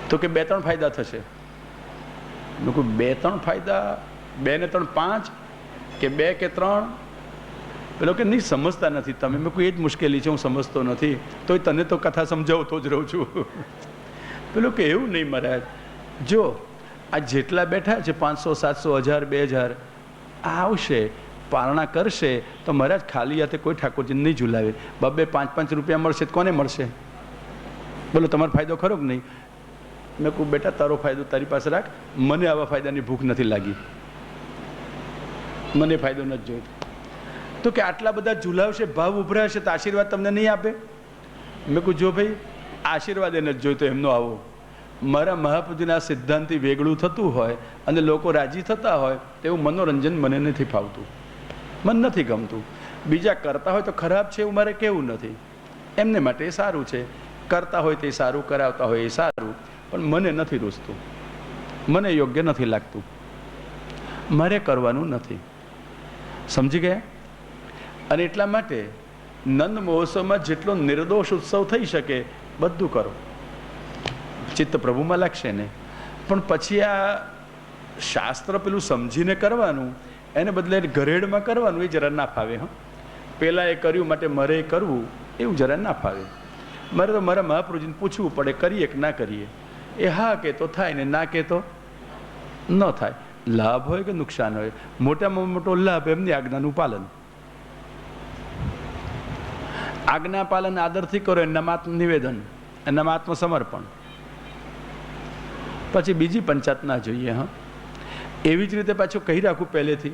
તો કે 2-3 ફાયદા થશે. મેં કહું 2-3 ફાયદા? 2 ને 3 5 કે 2 કે 3? પેલો કે નહીં, સમજતા નથી તમે. મેં કોઈ એ જ મુશ્કેલી છે, હું સમજતો નથી, તોય તને તો કથા સમજાવતો જ રહું છું. પેલો કે એવું નહીં મહારાજ, જો આ જેટલા બેઠા છે 500 700 1000 2000 આવશે, પારણા કરશે, તો મહારાજ ખાલી હાથે કોઈ ઠાકોરજીને નહીં ઝુલાવે. 2-5 રૂપિયા મળશે તો કોને મળશે? બોલો, તમારો ફાયદો ખરો કે નહીં? મેં કહું, બેટા તારો ફાયદો તારી પાસે રાખ, મને આવા ફાયદાની ભૂખ નથી લાગી, મને ફાયદો નથી જોઈતો. તો કે આટલા બધા ઝુલાવશે, ભાવ ઉભરાશે તો આશીર્વાદ તમને નહીં આપે? મેં કહું જો ભાઈ, આશીર્વાદ એને જ જોઈતો એમનો આવો. મારા મહાપ્રભુજીના સિદ્ધાંતથી વેગળું થતું હોય અને લોકો રાજી થતા હોય તેવું મનોરંજન મને નથી ફાવતું, મને નથી ગમતું. બીજા કરતા હોય તો ખરાબ છે એવું મારે કહેવું નથી, એમને માટે એ સારું છે, કરતા હોય તે સારું, કરાવતા હોય એ સારું, પણ મને નથી રૂચતું, મને યોગ્ય નથી લાગતું, મારે કરવાનું નથી. સમજી ગયા? અને એટલા માટે નંદ મહોત્સવમાં જેટલો નિર્દોષ ઉત્સવ થઈ શકે બધું કરો, ચિત્ત પ્રભુમાં લાગશે ને. પણ પછી આ શાસ્ત્ર પેલું સમજીને કરવાનું, એને બદલે ઘરેડમાં કરવાનું એ જરા ના ફાવે. હા, પહેલાં એ કર્યું માટે મારે એ કરવું એવું જરા ના ફાવે. મારે તો મારા મહાપ્રભુજીને પૂછવું પડે કરીએ કે ના કરીએ. એ હા કે તો થાય ને ના કે તો ન થાય. લાભ હોય કે નુકસાન હોય, મોટામાં મોટો લાભ એમની આજ્ઞાનું પાલન. આજ્ઞા પાલન આદરથી કરો, એનામાં નિવેદન, એનામાં આત્મસમર્પણ, પછી બીજી પંચાયત ના જોઈએ. હા, એવી જ રીતે પાછું કહી રાખું પહેલેથી,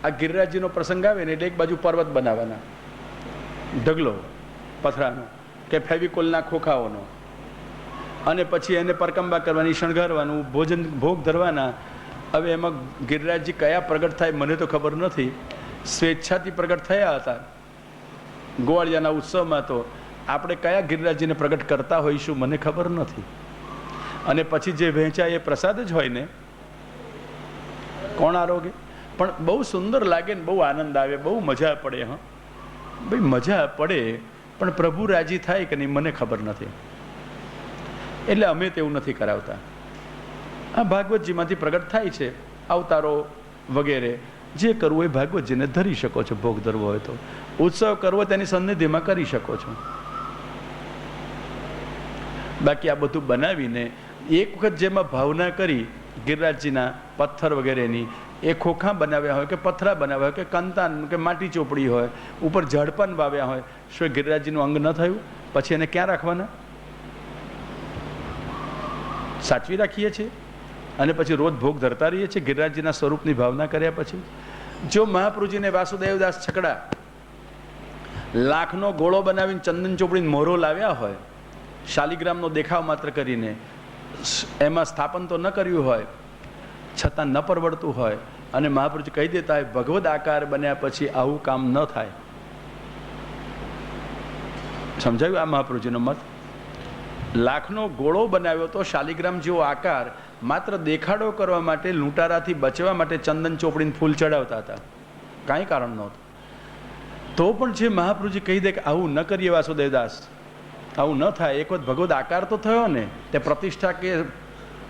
આ ગિરિરાજજીનો પ્રસંગ આવે ને એટલે એક બાજુ પર્વત બનાવવાના, ઢગલો પથરાનો કે ફેવિકોલના ખોખાઓનો, અને પછી એને પરકંબા કરવાની, શણગારવાનું, ભોજન ભોગ ધરવાના. હવે એમાં ગિરિરાજજી કયા પ્રગટ થાય મને તો ખબર નથી, સ્વેચ્છાથી પ્રગટ થયા હતા ગોવાળિયાના ઉત્સવમાં, તો આપણે કયા ગિરિરાજજીને પ્રગટ કરતા હોઈશું મને ખબર નથી. અને પછી જે વહેંચાય એ પ્રસાદ જ હોય ને, કોણ આરોગે? પણ બહુ સુંદર લાગે ને, બહુ આનંદ આવે, બહુ મજા પડે. હા ભાઈ, મજા પડે, પણ પ્રભુ રાજી થાય કે નહીં મને ખબર નથી, એટલે અમે તેવું નથી કરાવતા. આ ભાગવતજીમાંથી પ્રગટ થાય છે, અવતારો વગેરે, જે કરવું એ ભાગવતજીને ધરી શકો છો. ભોગ ધરવો હોય તો, ઉત્સવ કરવો તેની સન્નિધિમાં કરી શકો છો. બાકી આ બધું બનાવીને એક વખત જેમાં ભાવના કરી ગિરિરાજજીના પથ્થર વગેરેની, એ ખોખા બનાવ્યા હોય કે પથરા બનાવ્યા હોય કે કંતાન કે માટી ચોપડી હોય, ઉપર ઝાડપાન વાવ્યા હોય, શું ગિરિરાજજીનું અંગ ન થયું? પછી એને ક્યાં રાખવાના? સાચવી રાખીએ છીએ અને પછી રોજ ભોગ ધરતા રહીએ છીએ ગિરિરાજજીના સ્વરૂપની ભાવના કર્યા પછી. જો મહાપ્રભુજીને વાસુદેવદાસ છકડા લાખનો ગોળો બનાવીને ચંદન ચોપડીને મોરો લાવ્યા હોય, શાલિગ્રામનો દેખાવ માત્ર કરીને, એમાં સ્થાપન તો ન કર્યું હોય, છતાં ન પરવડતું હોય, અને મહાપ્રભુજી કહી દેતા હોય ભગવદ આકાર બન્યા પછી આવું કામ ન થાય. સમજાયું આ મહાપ્રભુજીનો મત? લાખનો ગોળો બનાવ્યો તો શાલિગ્રામ જેવો આકાર, માત્ર દેખાડો કરવા માટે, લૂંટારાથી બચવા માટે ચંદન ચોપડીને ફૂલ ચડાવતા હતા, કાંઈ કારણ નહોતું. તો પણ જે મહાપ્રભુજી કહી દે કે આવું ન કરીએ વાસુદેવદાસ, આવું ન થાય, એક વખત ભગવદ આકાર તો થયો ને, તે પ્રતિષ્ઠા કે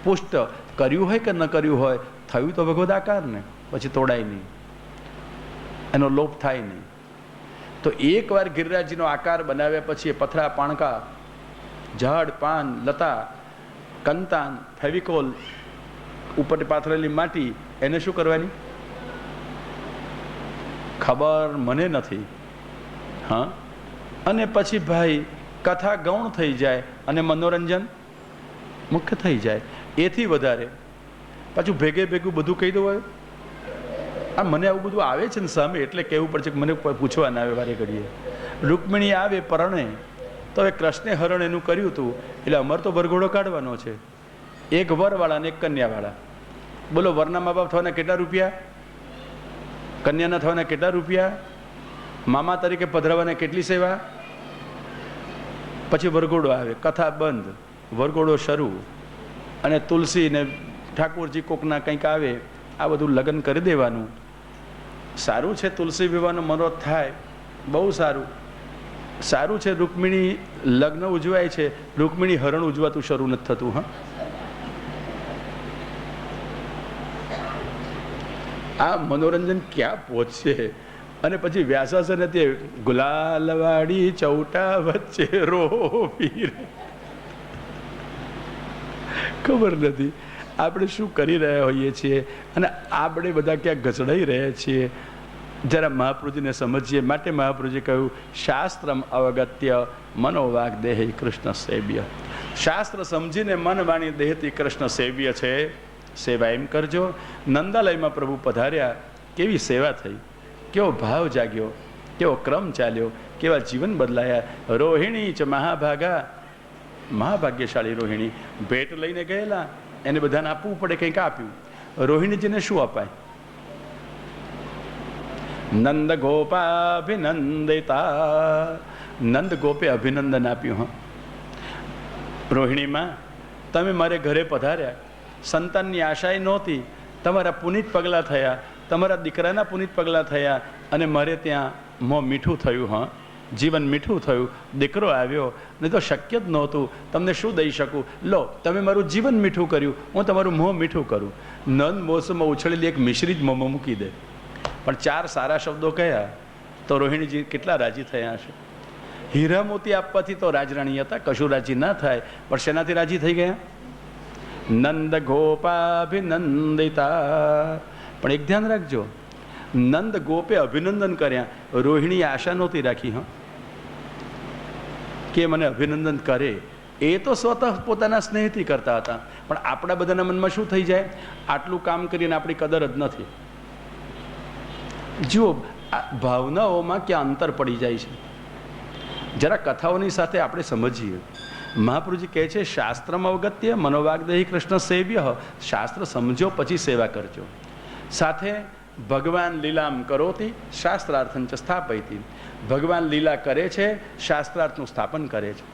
પુષ્ટ કર્યું હોય કે ન કર્યું હોય, થયું તો ભગવદ આકાર ને, પછી તોડાય નહીં, એનો લોપ થાય નહીં. તો એકવાર ગિરિરાજજીનો આકાર બનાવ્યા પછી એ પથરા પાણકા, ઝાડ પાન લતા, કંતાન, ફેવિકોલ, ઉપર પાથરેલી માટી, એને શું કરવાની ખબર મને નથી. હા, અને પછી ભાઈ કથા ગૌણ થઈ જાય અને મનોરંજન મુખ્ય થઈ જાય. એથી વધારે પાછું ભેગે ભેગું બધું કહી દઉં હોય. આ મને આવું બધું આવે છે ને સામે, એટલે કહેવું પડશે કે મને પૂછવા ના આવે વારે ઘડીએ. રૂકમિણી આવે પરણે, તો એ કૃષ્ણે હરણ એનું કર્યું હતું, એટલે અમર તો વરઘોડો કાઢવાનો છે, એક વરવાળા ને એક કન્યાવાળા. બોલો, વરના મા બાપ થવાના કેટલા રૂપિયા, કન્યાના થવાના કેટલા રૂપિયા, મામા તરીકે પધરાવાના કેટલી સેવા. પછી વરઘોડો આવે, કથા બંધ, વરઘોડો શરૂ, અને તુલસી ને ઠાકોરજી કોકના કંઈક આવે, આ બધું લગ્ન કરી દેવાનું. સારું છે તુલસી વિવાહનો મનોરથ થાય, બહુ સારું. સારું છે રૂકમિણી લગ્ન ઉજવાય છે, રૂકમિણી હરણ ઉજવાતું શરૂ નથી થતું. હા, આ મનોરંજન ક્યાં પહોંચશે? અને પછી વ્યાસાસન તે ગુલાલવાડી ચૌટા વચ્ચે રોવી, ખબર નથી આપણે શું કરી રહ્યા હોઈએ છીએ, અને આપણે બધા ક્યાં ઘસડાઈ રહ્યા છીએ. જરા મહાપ્રભુજીને સમજીએ. માટે મહાપ્રભુજી કહ્યું શાસ્ત્રમ અવગત્ય મનોવાગ દેહ કૃષ્ણ સેવ્ય. શાસ્ત્ર સમજીને મન વાણી દેહથી કૃષ્ણ સેવ્ય છે, સેવા એમ કરજો. નંદાલયમાં પ્રભુ પધાર્યા, કેવી સેવા થઈ, કેવો ભાવ જાગ્યો, કેવો ક્રમ ચાલ્યો, કેવા જીવન બદલાયા. રોહિણી ચ મહાભાગા, મહાભાગ્યશાળી રોહિણી. ભેટ લઈને ગયેલા, એને બધાને આપવું પડે, કંઈક આપ્યું. રોહિણીજીને શું અપાય? નંદ ગોપાભિનંદિતા, નંદ ગોપે અભિનંદન આપ્યું. હા, રોહિણીમાં તમે મારે ઘરે પધાર્યા, સંતાનની આશાએ નહોતી, તમારા પુનિત પગલાં થયા, તમારા દીકરાના પુનિત પગલાં થયા, અને મારે ત્યાં મોં મીઠું થયું. હા, જીવન મીઠું થયું, દીકરો આવ્યો, નહીં તો શક્ય જ નહોતું. તમને શું દઈ શકું? લો, તમે મારું જીવન મીઠું કર્યું, હું તમારું મોં મીઠું કરું. નંદ મોસમમાં ઉછળેલી એક મિશ્રી જ મોંમાં મૂકી દે. પણ 4 સારા શબ્દો કહ્યા તો રોહિણીજી કેટલા રાજી થયા હશે. હીરા મોતી આપવાથી તો રાજરાણી હતા, કશું રાજી ના થાય, પણ શેનાથી રાજી થઈ ગયા? નંદ ગોપાભિનંદિતા. પણ એક ધ્યાન રાખજો, નંદ ગોપે અભિનંદન કર્યા, રોહિણીએ આશા નહોતી રાખી. હા, કે મને અભિનંદન કરે. એ તો સ્વતઃ પોતાના સ્નેહથી કરતા હતા. પણ આપણા બધાના મનમાં શું થઈ જાય? આટલું કામ કરીને આપણી કદર જ નથી. જુઓ, ભાવનાઓમાં ક્યાં અંતર પડી જાય છે, જરા કથાઓની સાથે આપણે સમજીએ. મહાપ્રભુજી કહે છે, શાસ્ત્રમાં અવગત્ય મનોવાગ્દેહી કૃષ્ણ સેવ્ય. શાસ્ત્ર સમજો પછી સેવા કરજો. સાથે ભગવાન લીલામ કરોતી શાસ્ત્રાર્થં ચ સ્થાપયતિ. ભગવાન લીલા કરે છે, શાસ્ત્રાર્થનું સ્થાપન કરે છે.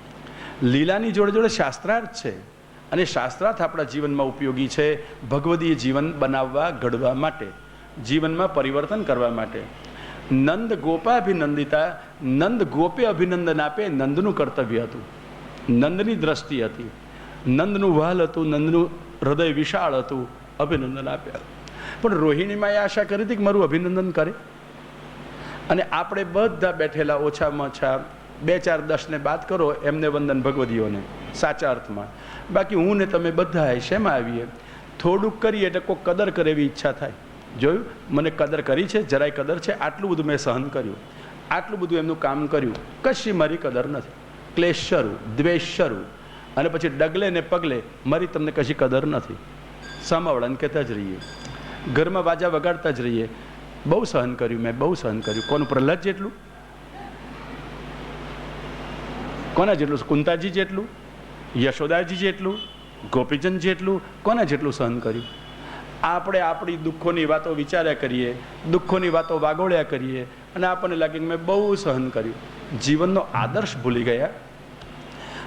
લીલાની જોડે જોડે શાસ્ત્રાર્થ છે, અને શાસ્ત્રાર્થ આપણા જીવનમાં ઉપયોગી છે, ભગવદીય જીવન બનાવવા, ઘડવા માટે, જીવનમાં પરિવર્તન કરવા માટે. નંદ ગોપાભિનંદિતા, નંદ ગોપે અભિનંદન આપે, નંદનું કર્તવ્ય હતું, નંદની દ્રષ્ટિ હતી, નંદનું વહાલ હતું, નંદનું હૃદય વિશાળ હતું, અભિનંદન આપ્યા. પણ રોહિણીમાં એ આશા કરી હતી કે મારું અભિનંદન કરે. અને આપણે બધા બેઠેલા ઓછામાં ઓછા 2, 4, 10 ને બાદ કરો એમને વંદન ભગવદીઓને સાચા અર્થમાં. બાકી હું ને તમે બધા શેમાં આવીએ? થોડુંક કરીએ એટલે કોઈ કદર કરે એવી ઈચ્છા થાય. જોયું, મને કદર કરી છે, જરાય કદર છે, આટલું બધું મેં સહન કર્યું, આટલું બધું એમનું કામ કર્યું, કશી મારી કદર નથી. ક્લેશ શરૂ, દ્વેષ શરૂ, અને પછી ડગલે ને પગલે મારી તમને કશી કદર નથી. સામાવાળાને કહેતા જ રહીએ, ઘરમાં વાજા વગાડતા જ રહીએ, બહુ સહન કર્યું મેં, બહુ સહન કર્યું. કોનું? પ્રહલાદ જેટલું? કોના જેટલું? કુંતાજી જેટલું? યશોદાજી જેટલું? ગોપીચંદ જેટલું? કોના જેટલું સહન કર્યું? આપણે આપણી દુઃખોની વાતો વિચાર્યા કરીએ, દુઃખોની વાતો વાગોળ્યા કરીએ, અને આપણને લાગે કે મેં બહુ સહન કર્યું. જીવનનો આદર્શ ભૂલી ગયા.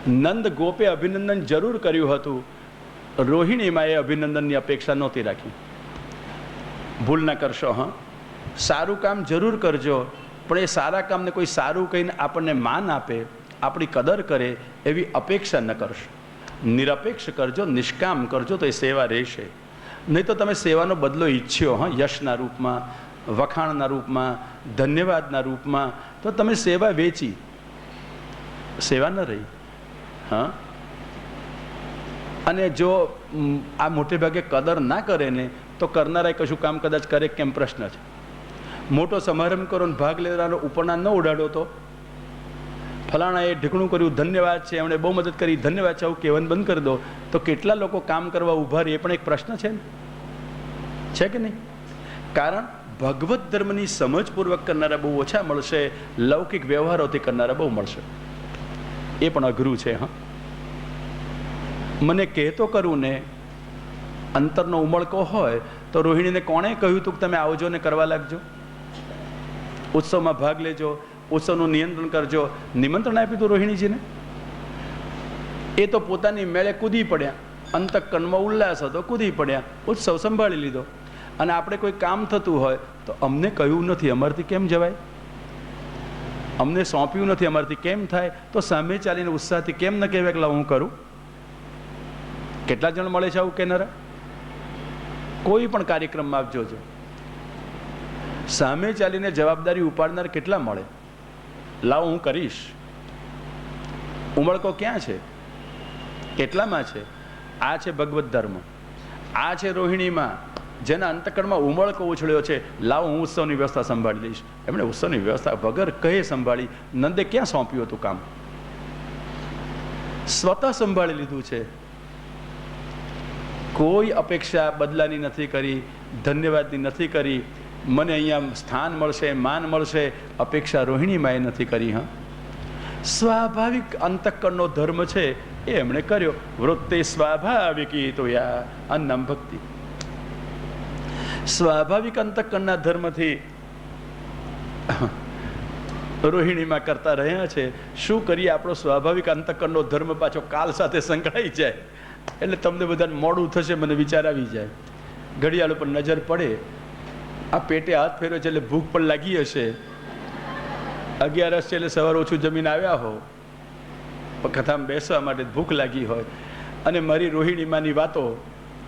નંદ ગોપે અભિનંદન જરૂર કર્યું હતું, રોહિણીમાં એ અભિનંદનની અપેક્ષા નહોતી રાખી. ભૂલ ના કરશો. હા, સારું કામ જરૂર કરજો, પણ એ સારા કામને કોઈ સારું કહીને આપણને માન આપે, આપણી કદર કરે એવી અપેક્ષા ન કરશો. નિરપેક્ષ કરજો, નિષ્કામ કરજો, તો એ સેવા રહેશે. નહીં તો તમે સેવાનો બદલો ઈચ્છ્યો, હા, યશના રૂપમાં, વખાણના રૂપમાં, ધન્યવાદના રૂપમાં, તો તમે સેવા વેચી, સેવા ન રહી. હા, અને જો આ મોટે ભાગે કદર ના કરે ને, તો કરનારાય કશું કામ કદાચ કરે કેમ પ્રશ્ન છે. મોટો સમારંભ કરો ને ભાગ લેવાનો ઉપરના ન ઉડાડો તો ફલાણાએ ઢીકણું કર્યું, ધન્યવાદ છે, એમણે બહુ મદદ કરી, ધન્યવાદ છે, આવું કહેવાનું બંધ કરી દો, તો કેટલા લોકો કામ કરવા ઊભા રહે, એ પણ એક પ્રશ્ન છે ને, છે કે નહીં? કારણ ભગવત ધર્મની સમજપૂર્વક કરનારા બહુ ઓછા મળશે, લૌકિક વ્યવહારોથી કરનારા બહુ મળશે. એ પણ અઘરું છે. હા, મને કહેતો કરું ને, અંતરનો ઉમળકો હોય તો રોહિણીને કોણે કહ્યું હતું કે તમે આવજો ને કરવા લાગજો, ઉત્સવમાં ભાગ લેજો, ઉત્સવનું નિયંત્રણ કરજો? નિમંત્રણ આપ્યું હતું રોહિણીજીને? એ તો પોતાની મેળે કૂદી પડ્યા, અંતઃકરણમાં ઉલ્લાસ હતો, કૂદી પડ્યા, ઉત્સવ સંભાળી લીધો. અને આપણે કોઈ કામ થતું હોય તો અમને કહ્યું નથી, અમારથી કેમ જવાય? અમને સોંપ્યું નથી, અમારથી કેમ થાય? તો સામે ચાલીને ઉત્સાહથી કેમ ન કહેવાય કે હું કરું? કેટલા જણ મળે છે આવું કહેનારા? કોઈ પણ કાર્યક્રમમાં આપ જોજો, સામે ચાલીને જવાબદારી ઉપાડનાર કેટલા મળે? લાવ હું કરીશ. ઉમળકો ક્યાં છે? કેટલામાં છે? આ છે ભગવત ધર્મ, આ છે રોહિણીમાં, જેના અંતકરણમાં ઉમળકો ઉછળ્યો છે. લાવ હું ઉત્સવની વ્યવસ્થા સંભાળી લઈશ. એમણે ઉત્સવની વ્યવસ્થા વગર કહે સંભાળી. નંદે ક્યાં સોંપ્યું હતું કામ? સ્વતઃ સંભાળી લીધું છે. કોઈ અપેક્ષા બદલાની નથી કરી, ધન્યવાદની નથી કરી. મને અહીંયા સ્થાન મળશે, માન મળશે, અપેક્ષા રોહિણીમાએ નથી કરી. હા, સ્વાભાવિક અંતઃકરણનો ધર્મ છે એ એમણે કર્યો. વૃત્તિ સ્વાભાવિકી તો યા અન્નમ ભક્તિ. સ્વાભાવિક અંતઃકરણના ધર્મથી રોહિણીમાં કરતા રહ્યા છે. શું કરીએ, આપણો સ્વાભાવિક અંતઃકરણનો ધર્મ પાછો કાલ સાથે સંકળાઈ જાય એટલે તમને બધાને મોડું થશે. મને વિચાર આવી જાય, ઘડિયાળ ઉપર નજર પડે, આ પેટે હાથ ફેર્યો છે એટલે ભૂખ પણ લાગી હશે. 11 છે એટલે સવાર ઓછું જમીન આવ્યા હો, કથામાં બેસવા માટે ભૂખ લાગી હોય, અને મારી રોહિણીમાંની વાતો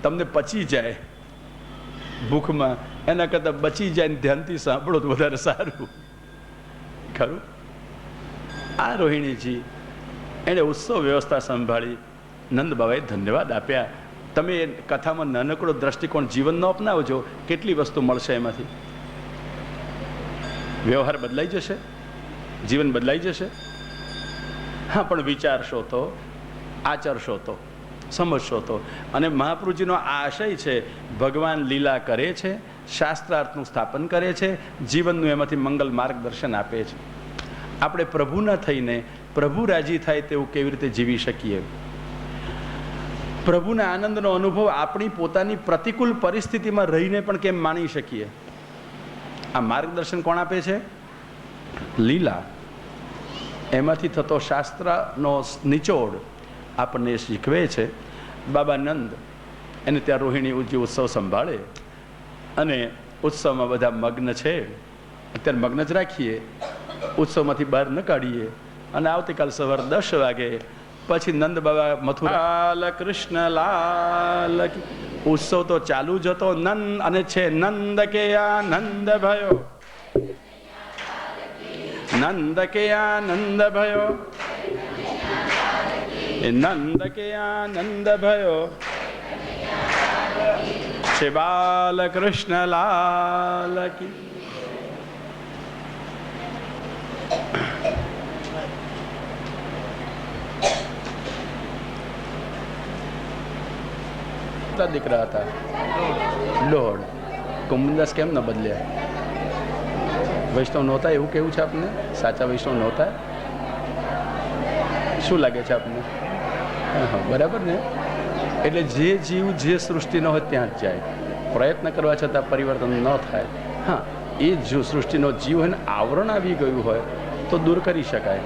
તમને પચી જાય ભૂખમાં, એના કરતાં બચી જાય ને ધ્યાનથી સાંભળો તો વધારે સારું. ખરું, આ રોહિણીજી એણે ઉત્સવ વ્યવસ્થા સંભાળી. નંદ બાબાએ ધન્યવાદ આપ્યા. તમે કથામાં નાનકડો દ્રષ્ટિકોણ જીવનનો અપનાવજો, કેટલી વસ્તુ મળશે એમાંથી. વ્યવહાર બદલાઈ જશે, જીવન બદલાઈ જશે. હા, પણ વિચારશો તો, આચરશો તો, સમજશો તો. અને મહાપ્રભુજીનો આ આશય છે, ભગવાન લીલા કરે છે, શાસ્ત્રાર્થનું સ્થાપન કરે છે, જીવનનું એમાંથી મંગલ માર્ગદર્શન આપે છે. આપણે પ્રભુના થઈને પ્રભુ રાજી થાય તેવું કેવી રીતે જીવી શકીએ? પ્રભુના આનંદનો અનુભવ આપણી પોતાની પ્રતિકૂળ પરિસ્થિતિમાં રહીને પણ કેમ માણી શકીએ? આ માર્ગદર્શન કોણ આપે છે? લીલા. એમાંથી થતો શાસ્ત્રનો નિચોડ આપણને શીખવે છે. બાબા નંદ એને ત્યાં રોહિણી ઉત્સવ સંભાળે અને ઉત્સવમાં બધા મગ્ન છે. અત્યારે મગ્ન જ રાખીએ, ઉત્સવમાંથી બહાર ન કાઢીએ. અને આવતીકાલ સવાર 10 વાગે પછી નંદ બાબા મથુરા કૃષ્ણ લાલ. ઉત્સવ તો ચાલુ જ હતો. નંદ અને છે નંદ કે આનંદ ભયો, નંદ કે આનંદ ભયો, નંદ કે આનંદ ભયો છે બાલ કૃષ્ણ લાલ કી. દીકરા હતા, દોઢ. કુંભદાસ કેમ ન બદલ્યા? વૈષ્ણવ નહોતા એવું કેવું છે આપને? સાચા વૈષ્ણવ નહોતા? શું લાગે છે આપને? હા, બરાબર ને. એટલે જે જીવ જે સૃષ્ટિનો હોય ત્યાં જ જાય. પ્રયત્ન કરવા છતાં પરિવર્તન ન થાય. હા, એ જો સૃષ્ટિનો જીવ હોય ને આવરણ આવી ગયું હોય તો દૂર કરી શકાય.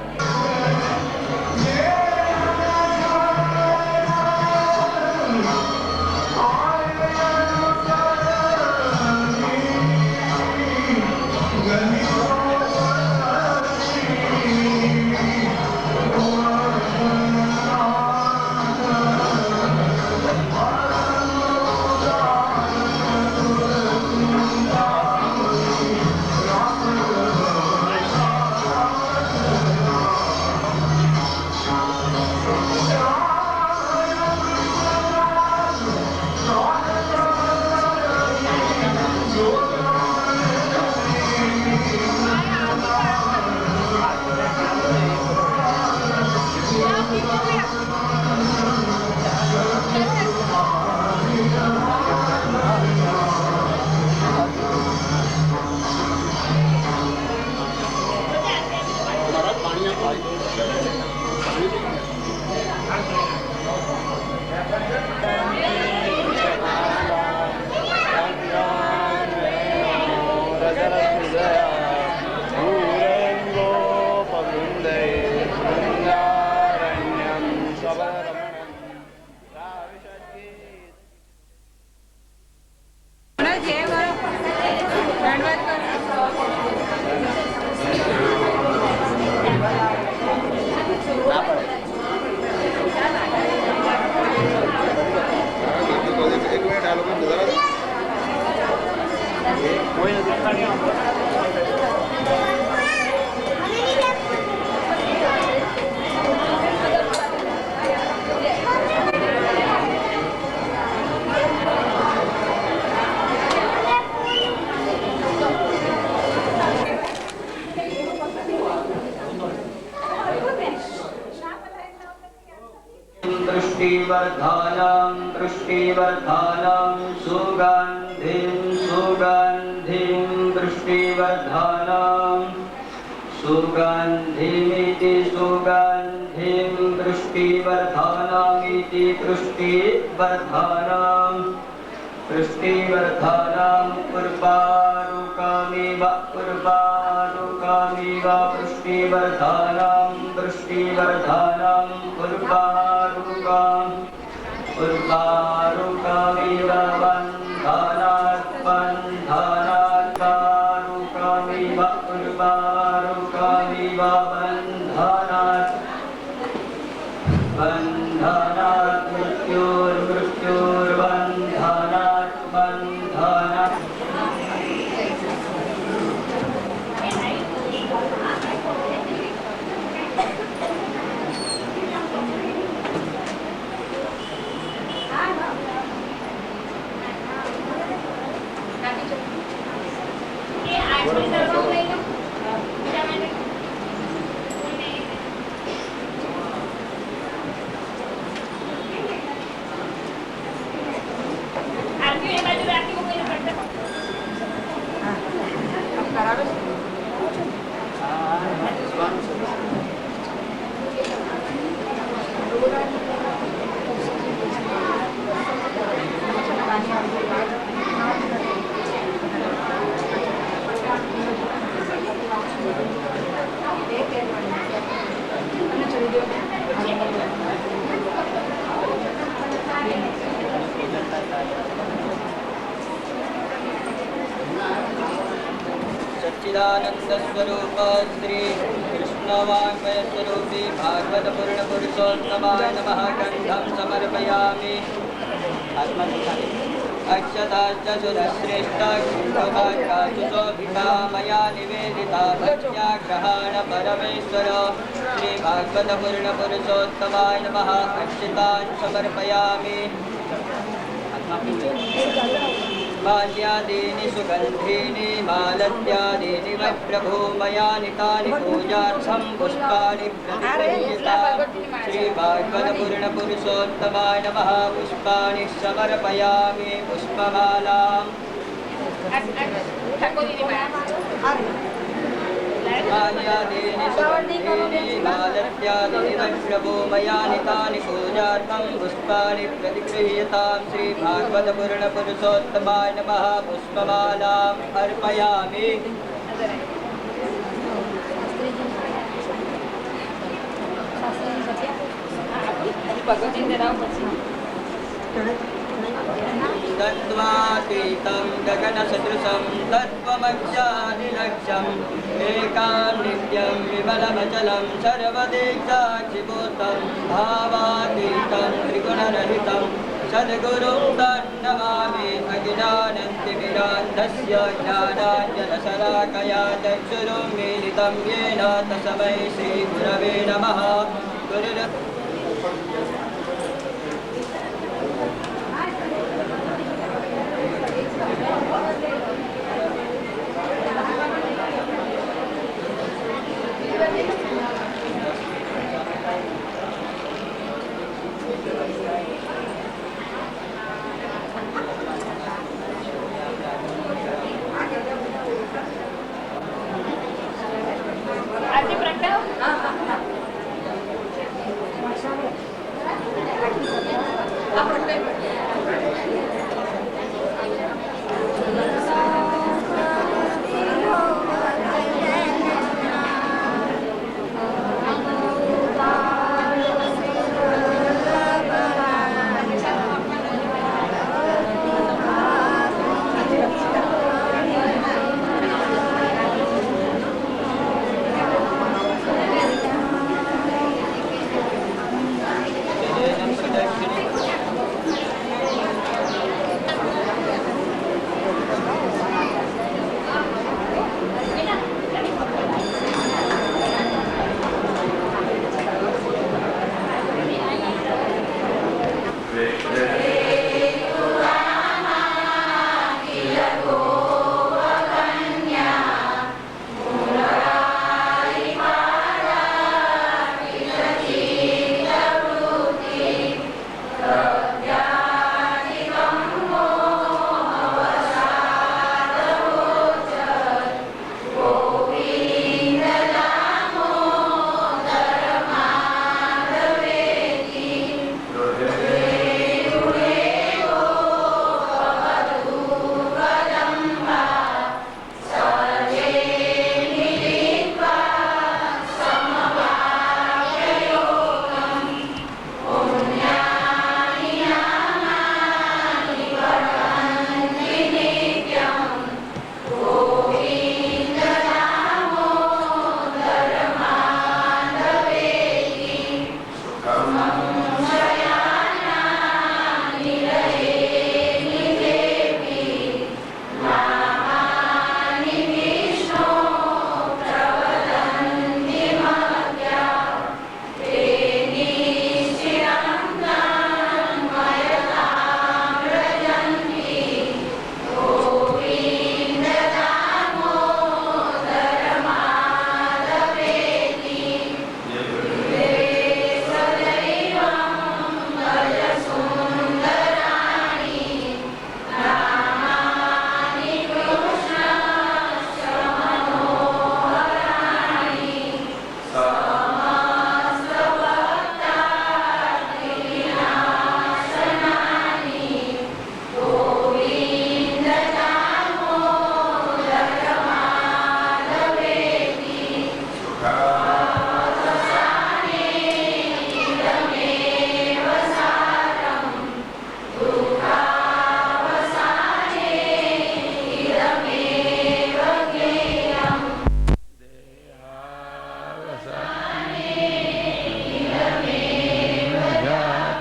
दृष्टिवर्धनं सुगन्धिं सुगन्धिं वृष्टिवर्धनम् सुगन्धिमिति सुगन्धिं वृष्टिवर्धनमिति पुष्टिवर्धनम् पुष्टिवर्धनम् उर्वारुकमिव पुष्टिवर्धनम् पुष्टिवर्धनम् उर्वारुकमिव बन्धनात् बन्धनात् वारुकमिव उर्वारुकमिव बन्धनात् बन्धनात् मृत्युर्मृत्युर्बन्धनात् बन्धनात् सच्चिदानंद स्वरूप श्री कृष्णवाङ्मय स्वरूपी भागवत पूर्ण पुरुषोत्तमाय नमः गन्धं समर्पयामि अक्षताश्च सुरश्रेष्ठा शोभिता मया निवेदिता भक्त्या ग्रहण परमेश्वर श्री भागवत पूर्ण पुरुषोत्तमाय नमः अक्षतान् समर्पयामि माल्यादीनि सुगन्धीनि मालत्यादीनि वै प्रभो मया नितानि पूजार्थं पुष्पाणि प्रतिगृह्यताम् श्रीभागवत पूर्ण पुरुषोत्तमाय नमः पुष्पाणि समर्पयामि पुष्पमालाम् माल्यादीनि सुगन्धीनि मालत्यादीनि वै प्रभो मया नितानि पूजार्थं पुष्पाणि प्रतिगृह्यतां श्रीभागवत पूर्ण पुरुषोत्तमाय नमः पुष्पमालाम् अर्पयामि तत्त्वातीतं गगनसदृशं तत्त्वमक्षादिलक्ष्यम् एकां नित्यं विमलमचलं सर्वदेशाक्षिभूतं भावातीतं त्रिगुणरहितं सद्गुरुं तं नमामि अज्ञानतिमिरान्धस्य ज्ञानाञ्जनशलाकया चक्षुरुन्मीलितं येन तस्मै श्रीगुरवे नमः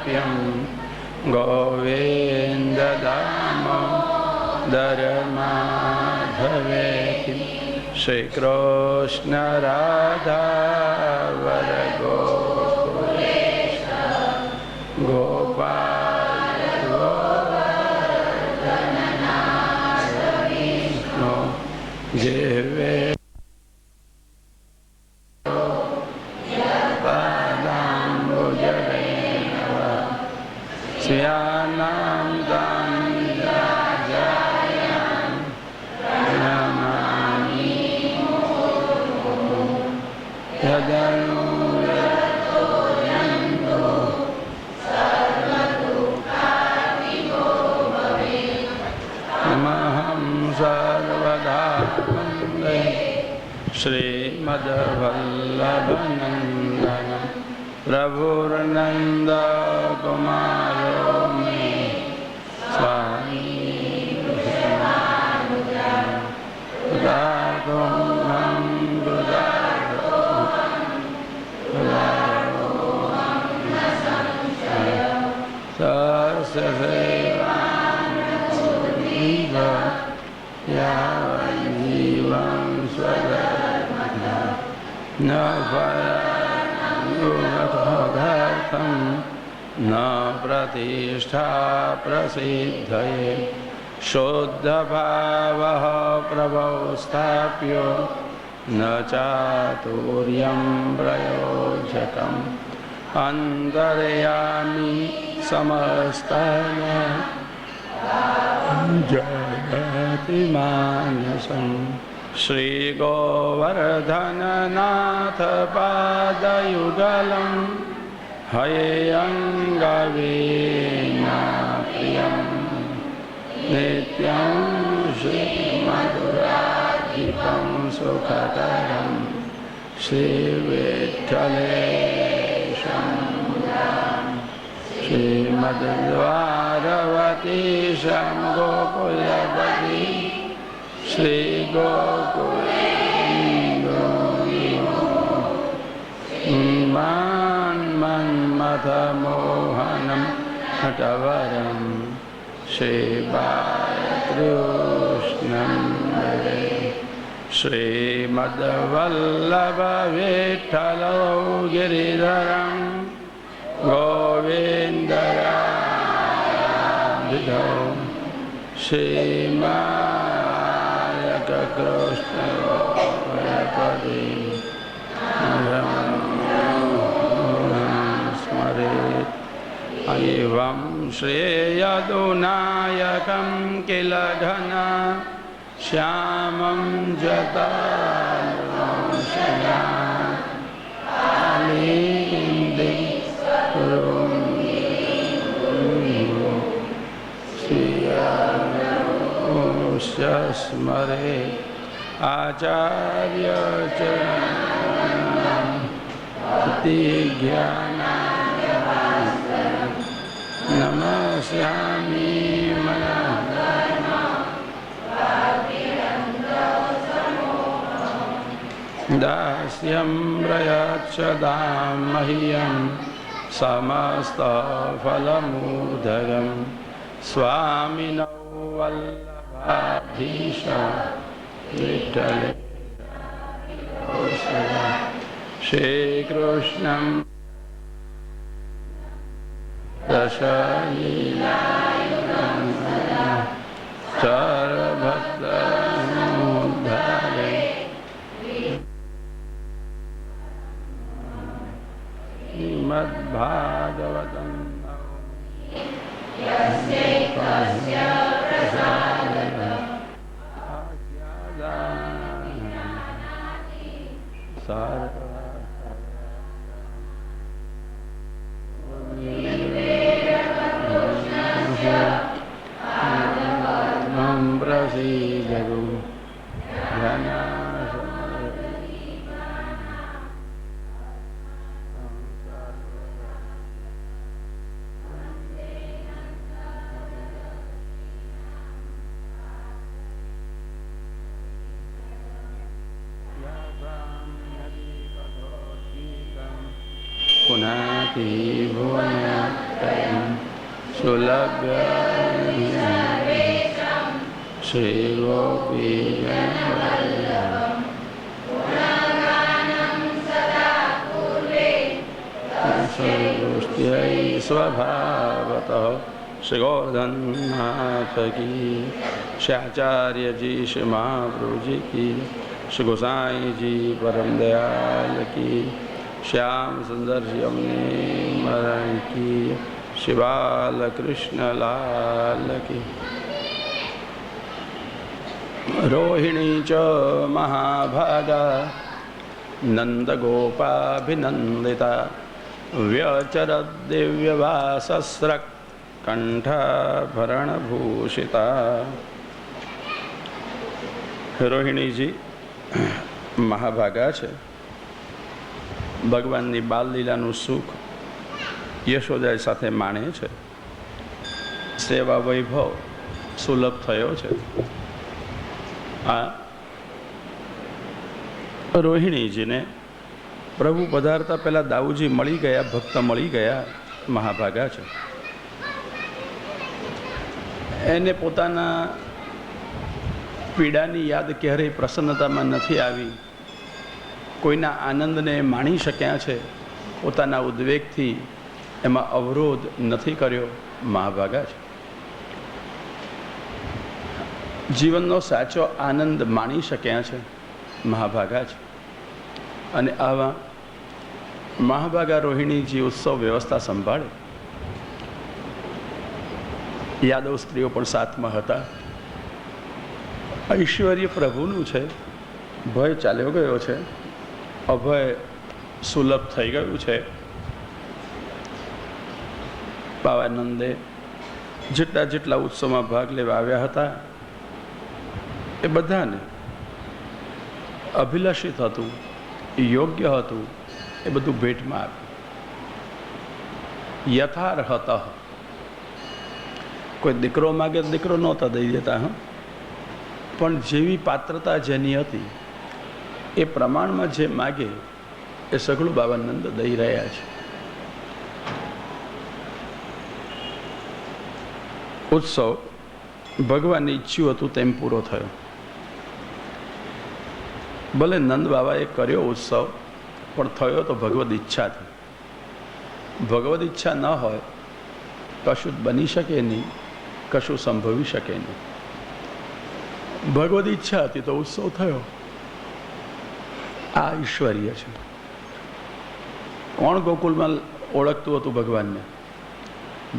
गोप्यं गोविन्ददामोदरमाधवेति Shrikrishna Radha वरगोकुलेश Gopal गोवर्धननाथविष्णु जिह्वे Syanam Dhamjayam Namami Yadanu Yadanu Sarvadukkhatigo Bhavet Namaham Sarvada Vande Srimad Vallabhanandana Prabhurananda Kumaro me Swami Buddhagoham Buddhagoham Sasya Sevam Jiva Yavam Jivam Swadharmana Navaya Yugathagartham Na pratishtha prasiddhaye Shuddha bhavaha prabhostapyo Na chaturyam prayojakam Antaryami samastana Jayati manasam Shri Govardhana Natha Padayugalam Hayangavena Priyam Nityam Shri Madhuradhipam Sukhataram Shri Vittalesham Shri Madhvaravati Sham Gokulavati Shri Gokulinda Man Madha Mohanam Hatavaram Shri Balakrishnan Shri Madhavallabha Vittalo Giridharam Govindaradhidho Shri Krishna Varapadi Smarit Aivam Shreyadunayakam Kiladhana Shyamam Jatanashaya Alindim Smare Acharya Charana Tigyana Namasyami Manadana Dasyam Prayachadam Mahiyam Samasta Phalamudhagam Swamino Vallabhadhisha Vittale Shri Krishnam Dashalila Sarvabhakta Mudhare Srimad Bhagavatam Yasya Prasadana Sarva Prasidagu Dhana Punati Bhuvana સુલભ્ય Shri ગોપી स्वभावत श्री गोवर्धननाथ की श्री आचार्य जी श्री महाप्रभु जी की श्री गोसाई जी परम दयाल की श्याम सुंदर जी अमने मरण की श्री बाल कृष्ण लाल की रोहिणी च महाभागा नंद गोपाभिनंदिता व्यचरद दिव्यवासस्रक कंठाभरण भूषिता। રોહિણી જી મહાભાગા છે. ભગવાનની બાલલીલાનું સુખ યશોદા સાથે માણે છે. સેવા વૈભવ સુલભ થયો છે. આ રોહિણીજીને પ્રભુ પધારતા પહેલાં દાઉજી મળી ગયા, ભક્ત મળી ગયા, મહાભાગા છે. એને પોતાના પીડાની યાદ ક્યારેય પ્રસન્નતામાં નથી આવી. કોઈના આનંદને માણી શક્યા છે, પોતાના ઉદ્વેગથી એમાં અવરોધ નથી કર્યો, મહાભાગા છે. જીવનનો સાચો આનંદ માણી શક્યા છે, મહાભાગા છે. અને આવા મહાભાગા રોહિણીજી ઉત્સવ વ્યવસ્થા સંભાળે. યાદવ સ્ત્રીઓ પણ સાથમાં હતા. ઐશ્વર્ય પ્રભુનું છે. ભય ચાલ્યો ગયો છે, અભય સુલભ થઈ ગયું છે. બાવાનંદે જેટલા જેટલા ઉત્સવમાં ભાગ લેવા આવ્યા હતા એ બધાને અભિલાષિત હતું, યોગ્ય હતું, એ બધું ભેટમાં આપ્યું. યથાર્હત કોઈ દીકરો માગે દીકરો નહોતા દઈ દેતા. પણ જેવી પાત્રતા જેની હતી એ પ્રમાણમાં જે માગે એ સઘળું બાવાનંદ દઈ રહ્યા છે. ઉત્સવ ભગવાનને ઈચ્છ્યું હતું તેમ પૂરો થયો. ભલે નંદ બાબાએ કર્યો ઉત્સવ, પણ થયો તો ભગવદ ઈચ્છાથી. ભગવદ ઈચ્છા ન હોય કશું જ બની શકે નહીં, કશું સંભવી શકે નહીં. ભગવદ ઈચ્છા હતી તો ઉત્સવ થયો. આ ઈશ્વરીય છે. કોણ ગોકુલમાં ઓળખતું હતું ભગવાનને?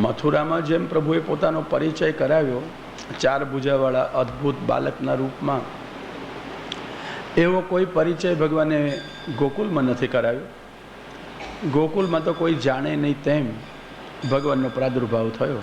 મથુરામાં જેમ પ્રભુએ પોતાનો પરિચય કરાવ્યો 4 ભુજાવાળા અદ્ભુત બાલકના રૂપમાં, એવો કોઈ પરિચય ભગવાને ગોકુલમાં નથી કરાવ્યો. ગોકુલમાં તો કોઈ જાણે નહીં તેમ ભગવાનનો પ્રાદુર્ભાવ થયો.